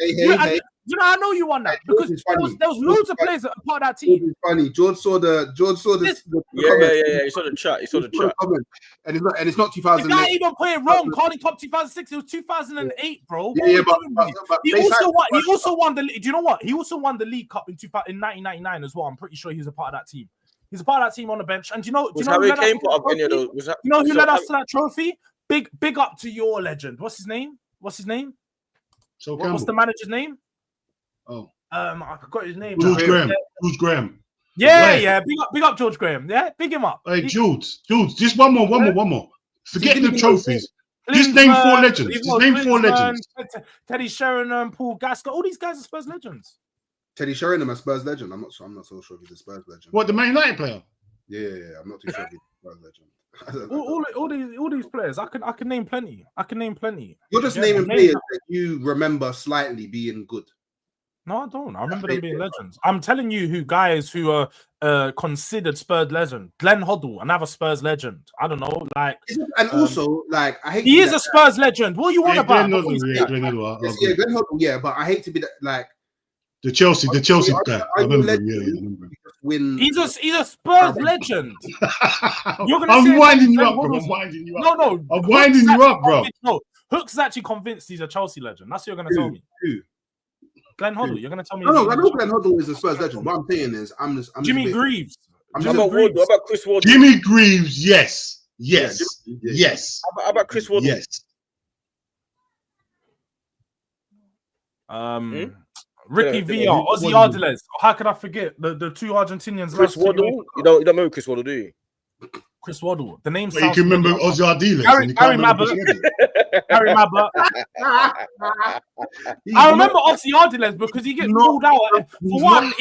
You know, I know you won that because there was loads of players that were part of that team. Funny, George saw the yeah. He saw the chat. And it's not 2008. The guy even played wrong. Carling Cup 2006. It was 2008, bro. Yeah, but he also won the. Do you know what? He also won the League Cup in 1999 as well. I'm pretty sure he was a part of that team. He's a part of that team on the bench. And do you know who led us to that trophy? Big up to your legend. What's his name? What's the manager's name? Oh, I forgot his name. George Graham. Yeah. Big up George Graham. Yeah, big him up. Hey, Jules. Just one more. Forget the trophies. Just name 4 legends. Teddy Sheringham, Paul Gascoigne. All these guys are Spurs legends. Teddy Sheringham, a Spurs legend. I'm not so sure if he's a Spurs legend. What, the Man United player? Yeah, I'm not too sure if he's a Spurs legend. all these players, I can name plenty. You're just naming players that you remember slightly being good. No, I don't. I remember them being legends. I'm telling you who guys who are considered Spurs legend. Glenn Hoddle, another Spurs legend. I don't know, like, and also like I hate. He is a Spurs legend. What are you on about? Glenn Hoddle, yeah, but I hate to be like the Chelsea guy. I remember him. Yeah, I remember him. He's a Spurs legend. You're gonna I'm winding you up, bro. I'm winding you up. No, I'm winding you up, bro. No, Hook's actually convinced he's a Chelsea legend. That's what you're gonna tell me. Glenn Hoddle, you're gonna tell me? No, I know Glenn Hoddle is a Spurs legend. What I'm saying is, I'm Jimmy Greaves. What about Chris Ward? Jimmy Greaves, yes. How about Chris Ward? Yes. Ricky Villa, Ozzy Ardiles. How could I forget the two Argentinians? Chris Waddle. You don't remember Chris Waddle, do you? Chris Waddle. The name. But you can remember Ozzy Ardiles. Gary Mabbutt. Gary Mabbutt. I remember Ozzy Ardiles because he gets pulled out. For one,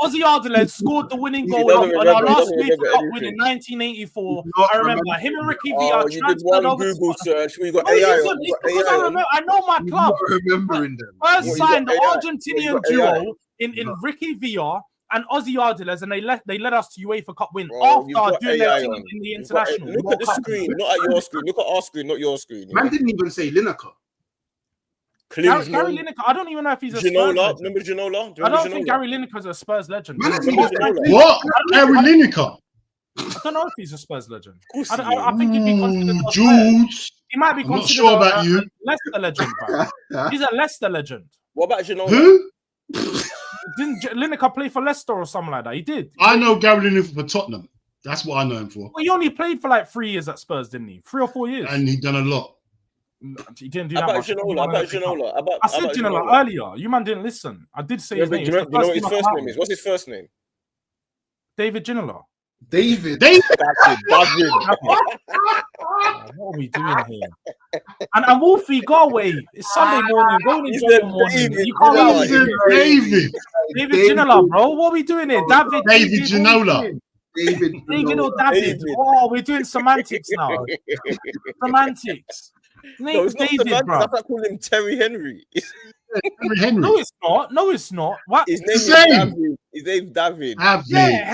Ozzy Ardiles scored the winning goal on our last UEFA Cup win in 1984. I remember him and Ricky Villa. You did one Google search where you got AI. I know my club. Remembering them. First signed the Argentinian duo in Ricky Villa and Ozzy Ardiles, and they led us to UEFA Cup win after doing their thing in the international. Look at the screen, not at your screen. Look at our screen, not your screen. Man didn't even say Lineker. Gary Lineker. I don't even know if he's a Spurs legend. Remember Ginola? I don't think Gary Lineker's a Spurs legend. What? Gary Lineker? I don't know if he's a Spurs legend. I think he'd be considered a Jude. He might be considered not sure about you. Leicester legend, bro. He's a Leicester legend. What about Ginola? Who? Didn't Lineker play for Leicester or something like that? He did. I know Gary Lineker for Tottenham. That's what I know him for. Well, he only played for like 3 years at Spurs, didn't he? 3 or 4 years. And he done a lot. He didn't do that much. Ginola. I said Ginola earlier. You man didn't listen. I did say his name. Do you know what his first name is? What's his first name? David Ginola. David. What are we doing here? And Wolfie, go away. It's Sunday morning. Go in the morning. You can't David Ginola, bro. What are we doing here? David Ginola. David or David? Oh, we're doing semantics now. Semantics. No, it's David, not bro. I call him Terry Henry. Henry. No, it's not. What? His name is David. His name's David. Yeah,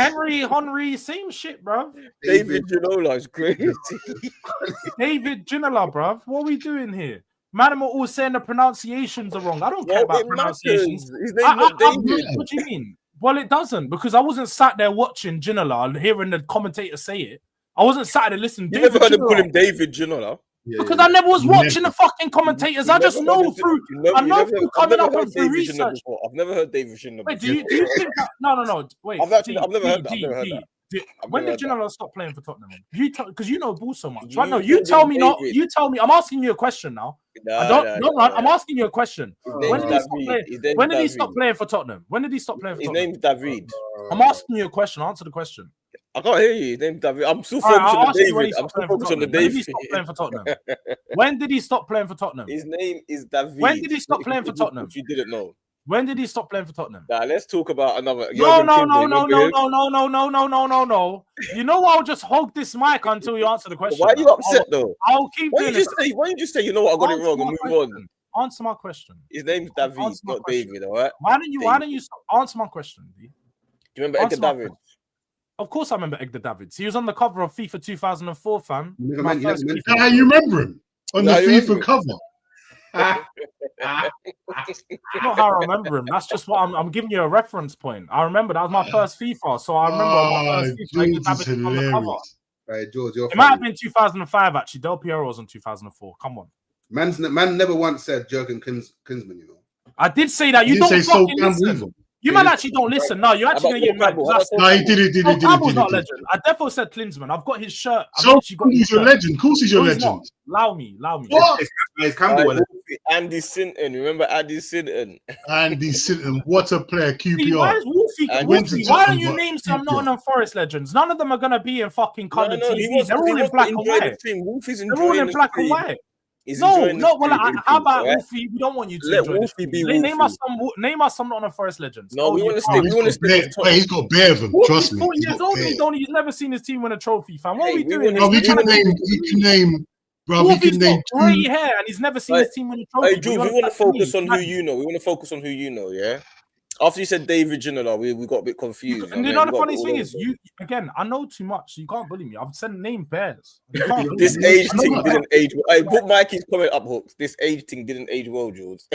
Henry, same shit, bro. David Ginola is crazy. David Ginola, bro. What are we doing here? Man, are all saying the pronunciations are wrong. I don't care about pronunciations. His name's not David. What do you mean? Well, it doesn't, because I wasn't sat there watching Ginola and hearing the commentator say it. I wasn't sat there listening. You never heard him call him David Ginola? Because I never was watching the fucking commentators. I just know through. I know through coming up and through research. I've never heard David Ginola. Wait, do you think that? No. Wait. I've never heard that. When did Ginola stop playing for Tottenham? Because you know ball so much. Right? No, you tell me not. You tell me. I'm asking you a question now. I'm asking you a question. When did he stop playing for Tottenham? When did he stop playing for Tottenham? His name's David. I'm asking you a question. Answer the question. I can't hear you. His name's David. I'm still focused on the David. I'm still focused on the David. When did he stop playing for Tottenham? When did he stop playing for Tottenham? His name is David. When did he stop playing for Tottenham? If you didn't know. When did he stop playing for Tottenham? Nah, let's talk about another. No. You know what? I'll just hog this mic until you answer the question. Why are you upset though? I'll keep doing this. Why don't you just say, you know what, I got it wrong and move on? Answer my question. His name's David, not David, all right? Why don't you answer my question? Do you remember Edgar David? Of course I remember Edgar Davids. He was on the cover of FIFA 2004, fam. You remember him? On the FIFA cover? Not how I remember him. That's just what I'm giving you a reference point. I remember that was my first FIFA, so I remember my first FIFA. David on the cover. Right, George, it might have been 2005 actually. Del Piero was in 2004. Come on. Man never once said Jurgen Klinsmann, you know. I did say that. You don't fucking listen. You man actually don't listen. No, you're actually gonna get mad. No, he did. Campbell's not a legend. I definitely said Klinsmann. I've got his shirt. He's your legend. Of course he's your legend. Allow me. What? It's Campbell. Andy Sinton. Remember Andy Sinton? Andy Sinton. What a player. QPR. Why is Wolfie? Why don't you name some Nottingham Forest legends? None of them are gonna be in fucking colour TV. They're all in black and white. Wolfie's They're all in black and white. No. Well, how about Wolfie? We don't want you to let enjoy Wolfie be Wolfie. Wolfie. Name us some on the Forest legends. No, we want to stick. We want to stick. He's got bare of them. Trust me. 40 years old. He's never seen his team win a trophy, fam. What are we doing? We can name. Bro, we can name grey hair, and he's never seen his team win a trophy. Hey, Jude, we want to focus on who you know. We want to focus on who you know. Yeah. After you said David Ginola, we got a bit confused. And you know the funny thing is, I know too much, so you can't bully me. I've said name bears. This age thing didn't age well. I put Mikey's comment up, Hooks. This age thing didn't age well, Jords.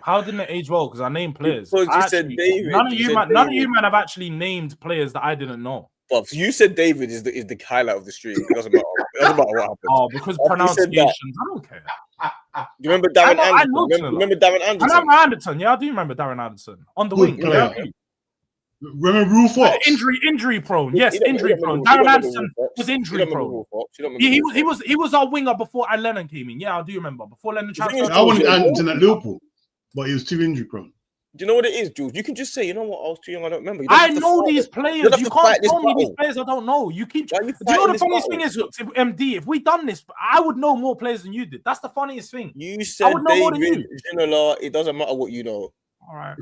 How didn't it age well? Because I named players. Because you said David. None of you man have actually named players that I didn't know. But you said David is the highlight of the stream. It doesn't matter. It doesn't matter what happened. Oh, because pronunciations. I don't care. You remember Darren Anderson? Remember Darren Anderson? I remember Anderson. Yeah, I do remember Darren Anderson on the wing. Yeah. Remember Rule Fox? Injury prone. Yes, injury prone. Darren Anderson was injury prone. He was our winger before Lennon came in. Yeah, I do remember. Before Lennon transferred. I wanted Anderson at Liverpool, but he was too injury prone. Do you know what it is, Jude? You can just say, you know what, I was too young, I don't remember. I know these players. You can't tell me these players I don't know. You keep. Do you know the funniest thing is, if we done this, I would know more players than you did. That's the funniest thing. You said David Ginola. It doesn't matter what you know. All right.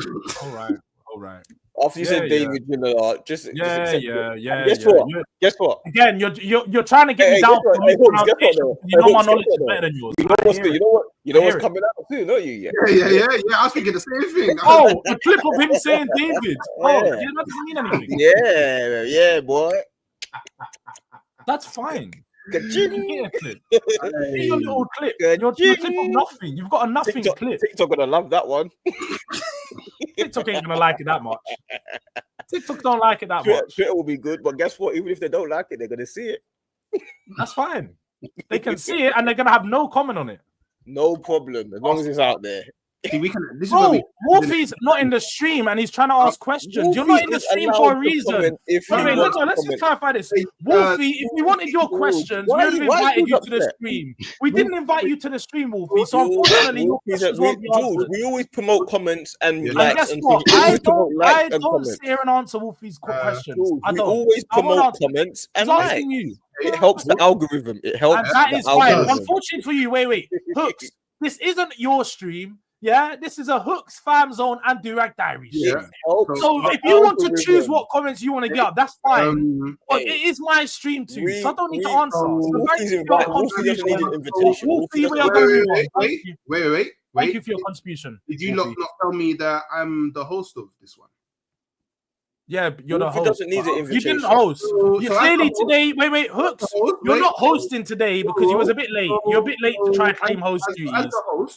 After you said David Ginola, just Guess what? Again, you're trying to get me down. You know my knowledge is better than yours. You know what's coming out too, don't you? Yeah. I was thinking the same thing. Oh, a clip of him saying David. Oh, yeah, that doesn't mean anything. Yeah, boy. That's fine. Your little clip. Your clip of nothing. You've got a nothing clip. TikTok gonna love that one. TikTok ain't gonna like it that much. TikTok don't like it that much. Twitter will be good, but guess what? Even if they don't like it, they're gonna see it. That's fine. They can see it and they're gonna have no comment on it. No problem, as long as it's out there. See, Wolfie's not in the stream and he's trying to ask questions. You're not in the stream for a reason. Let's just clarify this. Wolfie, if we wanted your questions, we would have invited you to the stream. We didn't invite you to the stream, Wolfie. So unfortunately, your questions won't be answered. We always promote comments and likes. And guess what? I don't sit here and answer Wolfie's questions. I don't. We always promote comments and likes. It helps the algorithm. It helps. And that is fine. Unfortunately for you, wait. Hooks, this isn't your stream. Yeah, this is a Hooks, Fam Zone, and Durag Diaries. Yeah. So if you want to choose what comments you want to get up, that's fine. But it is my stream too, so I don't need to answer. Wolfie doesn't need an invitation. Wait. Thank you for your contribution. Did you not tell me that I'm the host of this one? Yeah, you're the host. Doesn't need an invitation. You didn't host. Clearly today, wait, Hooks, you're not hosting today because you was a bit late. You're a bit late to try and claim host duties.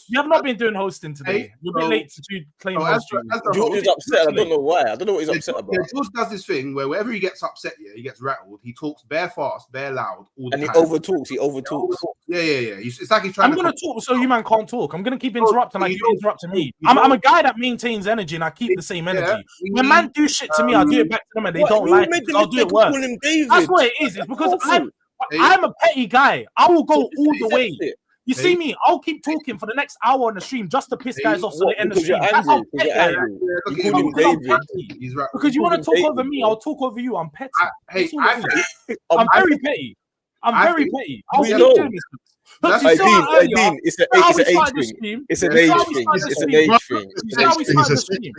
You have not been doing hosting today. You're a bit late to claim host duties. George is upset. I don't know why. I don't know what he's upset about. George does this thing where wherever he gets upset, he gets rattled. He talks bare fast, bare loud, all the time. And he overtalks. Yeah. It's like he's trying I'm going to talk so you man can't talk. I'm going to keep interrupting like you interrupting me. I'm a guy that maintains energy and I keep the same energy. When man do shit to me, I do it back to them and they don't like it. I'll do it worse. That's what it is. It's because I'm a petty guy. I will go all the way. You see me? I'll keep talking for the next hour on the stream just to piss guys off so they end the stream. That's how petty I am. Because you want to talk over me, I'll talk over you. I'm petty. I'm very petty. I'm very petty. I'll keep doing this. It's an age thing. It's an age thing.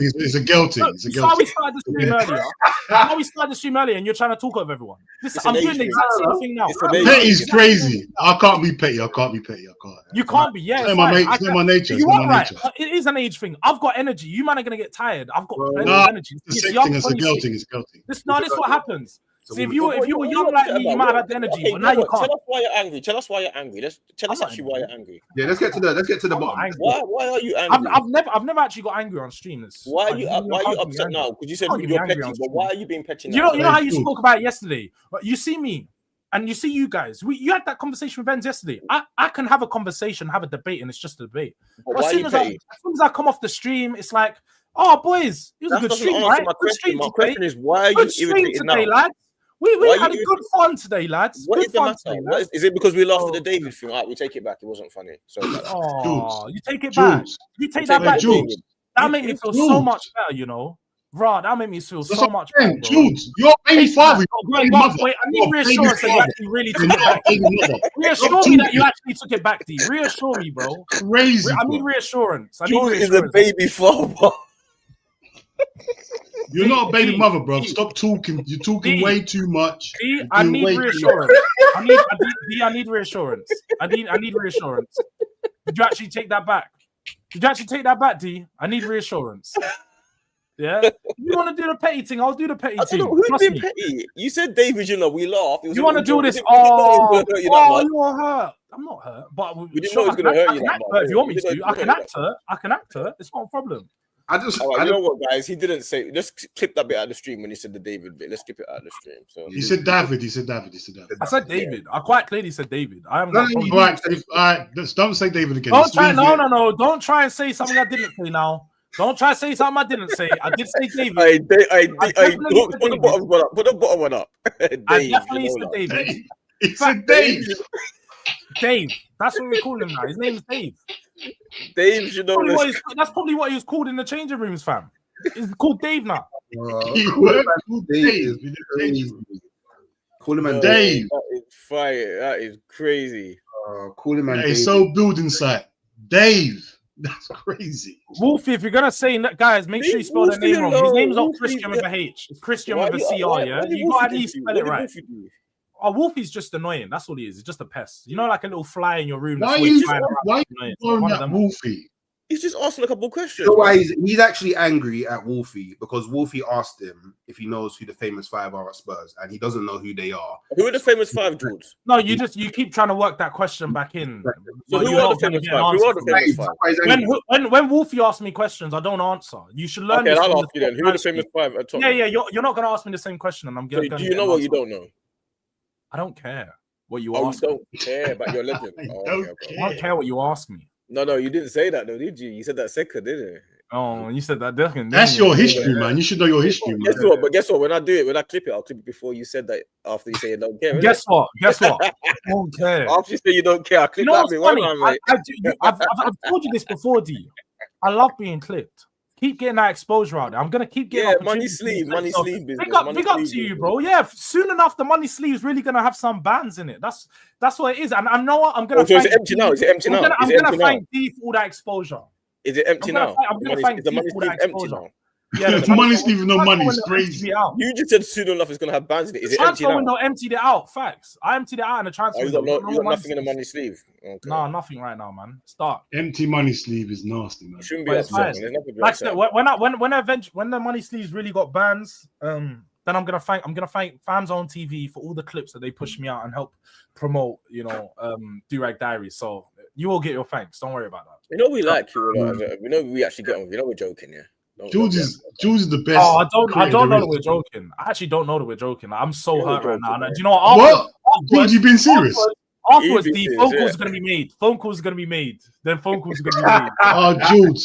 It's a girl thing. How we started the stream earlier. How we started the stream earlier, and you're trying to talk over everyone. I'm doing the exact same thing now. Petty's crazy. I can't be petty. You can't be. Yeah, it's not my nature. You are right. It is an age thing. I've got energy. You man are gonna get tired. I've got plenty of energy. It's a girl thing. It's a girl thing. This is what happens. So if you were young like me, you might have had the energy, but now you can't. Tell us why you're angry. Tell us actually why you're angry. Yeah, let's get to the bottom. Why are you angry? I've never actually got angry on stream. Why are you upset now? Because you said you're petty, but why are you being petty now? You know how you spoke about it yesterday. You see me, and you see you guys. You had that conversation with Benz yesterday. I can have a conversation, have a debate, and it's just a debate. But as soon as I come off the stream, it's like, oh boys, it was a good stream, right? My question is, why are you irritated now, lads? We had a good fun today, lads. What is the matter? Is it because we laughed at the David thing? All right, we take it back. It wasn't funny. So, you take it back. You take that back. Jules. That made me feel so much better, you know. Bro, that made me feel so much better, bro. Jude, your baby father. Wait, I need reassurance that you actually really took it back. Reassure me that you actually took it back, D. Reassure me, bro. Crazy. I need reassurance. Jude is a baby father. You're not a baby mother, bro. Stop talking. You're talking way too much. I need reassurance. I need reassurance. I need reassurance. Did you actually take that back? D? I need reassurance. Yeah, you want to do the petty thing? I'll do the petty thing. Who's been petty? You said David. You know, we laughed. You want to do this? Oh, you're hurt. I'm not hurt, but we didn't know it was going to hurt you. If you want me to, I can act her. It's not a problem. I know what, guys. He didn't say. Let's clip that bit out of the stream when he said the David bit. Let's skip it out of the stream. So he said David. I said David. I quite clearly said David. I am. All right. Don't say David again. Don't try. No. Don't try and say something I didn't say now. Don't try to say something I didn't say. I did say David. Put the bottom one up. Put the bottom one up. I definitely said David. He said Dave. Dave. That's what we call him now. His name is Dave. Dave, you know that's probably what he was called in the changing rooms, fam. He's called Dave now. Dave. Call him man Dave. That is fire. That is crazy. Call him man Dave. It's so building site. Dave. That's crazy. Wolfie, if you're gonna say that, guys, make sure you spell the name wrong. His name's not Christian with a H. It's Christian with a CR, yeah? You gotta at least spell it right. Oh, Wolfie's just annoying. That's all he is. He's just a pest. You know, like a little fly in your room. Why are you throwing that Wolfie? He's just asking a couple of questions. You know why he's actually angry at Wolfie? Because Wolfie asked him if he knows who the famous five are at Spurs, and he doesn't know who they are. Who are the famous five, Jords? No, you keep trying to work that question back in. So who are the famous five? Who are the famous five? When Wolfie asks me questions, I don't answer. You should learn. Okay, I'll ask you then. Who are the famous five at Tottenham? Yeah. You're not going to ask me the same question, and I'm going to. Do you know what you don't know? I don't care what you ask. You don't care about your legend. I don't care what you ask me. No, you didn't say that though, did you? You said that second, didn't you? Oh, you said that. That's your history, man. You should know your history, man. Guess what? When I clip it, I'll clip it before you said that. After you say you don't care. Guess what? I don't care. After you say you don't care, I'll clip that bit. One time, mate. I've told you this before, D. I love being clipped. Keep getting that exposure out there. I'm gonna keep getting money sleeve business. Big up to you, bro. Yeah, soon enough, the money sleeve is really gonna have some bands in it. That's what it is. And I know what I'm gonna. Is it empty now? Is it empty now? I'm gonna thank D for all that exposure. Is it empty now? I'm gonna thank D for all that exposure. Yeah, the money sleeve with no money is crazy. You just said soon enough it's gonna have bands in it. Is it empty now? Transfer window emptied it out. Facts. I emptied it out in the transfer window. You got nothing in the money sleeve. Okay. No, nothing right now, man. Start. Empty money sleeve is nasty, man. You shouldn't be upset. Like when the money sleeves really got bans, then I'm gonna thank Fans on TV for all the clips that they push me out and help promote, Durag Diaries. So you will get your thanks. Don't worry about that. You know we like you. We know we actually get on. You know we're joking, yeah. Jude is the best. Oh, I don't know that we're joking. I actually don't know that we're joking. I'm so hurt right now. Do you know what? Jude, you been serious? Afterwards, the phone calls are going to be made. Phone calls are going to be made. Then phone calls are going to be made. Oh, Jude.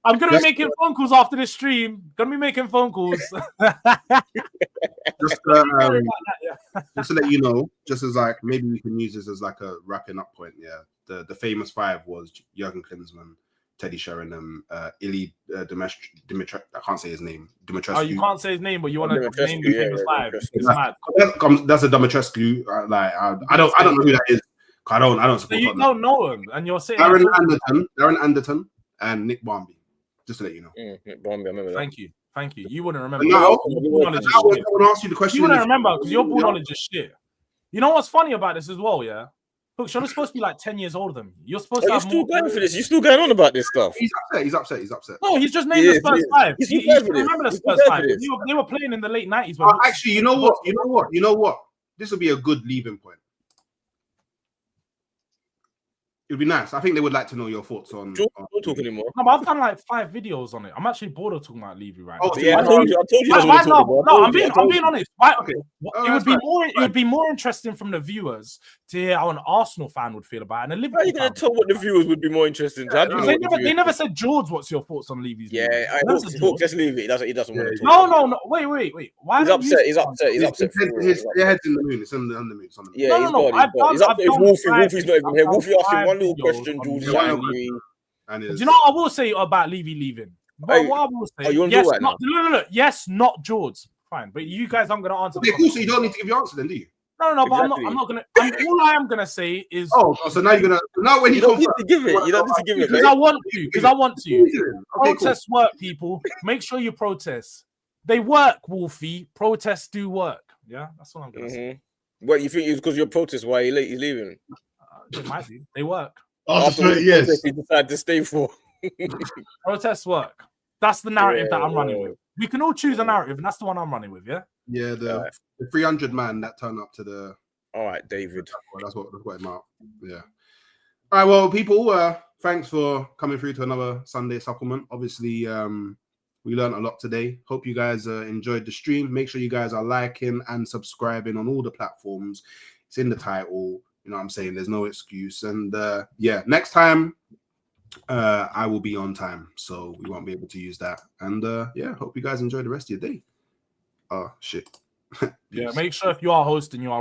I'm going to be making phone calls after this stream. Going to be making phone calls. Just to let you know, just as like, maybe we can use this as like a wrapping up point. Yeah. The famous five was Jurgen Klinsmann, Teddy Sheringham, Ili Dimitrescu. I can't say his name. Dimitrescu. Oh, you can't say his name, but you want to name the famous five. That's a Dimitrescu. I don't know who that is. I don't support. So you don't know him, and you're saying Darren Anderton, and Nick Barmby. Just to let you know. Nick Barmby, I remember that. Thank you. You wouldn't remember. No, I want to ask you the question. You wouldn't remember because your ball knowledge is shit. You know what's funny about this as well, yeah? Look, Sean is supposed to be like 10 years older than me. You're supposed to have still going for this. You're still going on about this stuff. He's upset. No, he's just named the Spurs 5. He remember the Spurs 5. They were playing in the late 90s. Actually, you know what? This will be a good leaving point. It'd be nice. I think they would like to know your thoughts on. Don't talk anymore. No, but I've done like 5 videos on it. I'm actually bored of talking about Levy right now. I told you. I'm being honest. It would be more interesting from the viewers to hear how an Arsenal fan would feel about it. And how are you going to tell what the viewers would be more interested in? They never said, Jords, what's your thoughts on Levy's? Yeah, just leave it. He doesn't want to talk. No. Wait. Why? He's upset. He's upset. His head's in the moon. It's on the moon. Yeah, he's upset. Wolfie's not even here. Wolfie asked him one little question, Jude. Do you know what I will say about Levy leaving? But what I will say, you on yes, right now? Look, yes, not Jords. Fine, but you guys, I'm gonna answer. Okay, cool. So you don't need to give your answer then, do you? No, but I'm not gonna. All I am gonna say is. Oh, so now you're gonna. Now when you don't need to give it. You don't need to give it. Because I want to. Because I want to. Okay, Protests work, people. Make sure you protest. They work, Wolfie. Protests do work. Yeah, that's what I'm gonna say. What you think it's because you're protest? Why he's leaving? They might do. They work. After 30 years, he decided to stay for. Protests work. That's the narrative that I'm running with. We can all choose a narrative, and that's the one I'm running with. Yeah. Yeah, the 300 man that turned up to the. All right, David. That's what it marked. Yeah. All right, well, people, thanks for coming through to another Sunday supplement. Obviously, we learned a lot today. Hope you guys enjoyed the stream. Make sure you guys are liking and subscribing on all the platforms. It's in the title. You know what I'm saying? There's no excuse. And yeah, next time I will be on time, so we won't be able to use that. And yeah, hope you guys enjoy the rest of your day. Oh, shit. Yeah, make sure if you are hosting, you are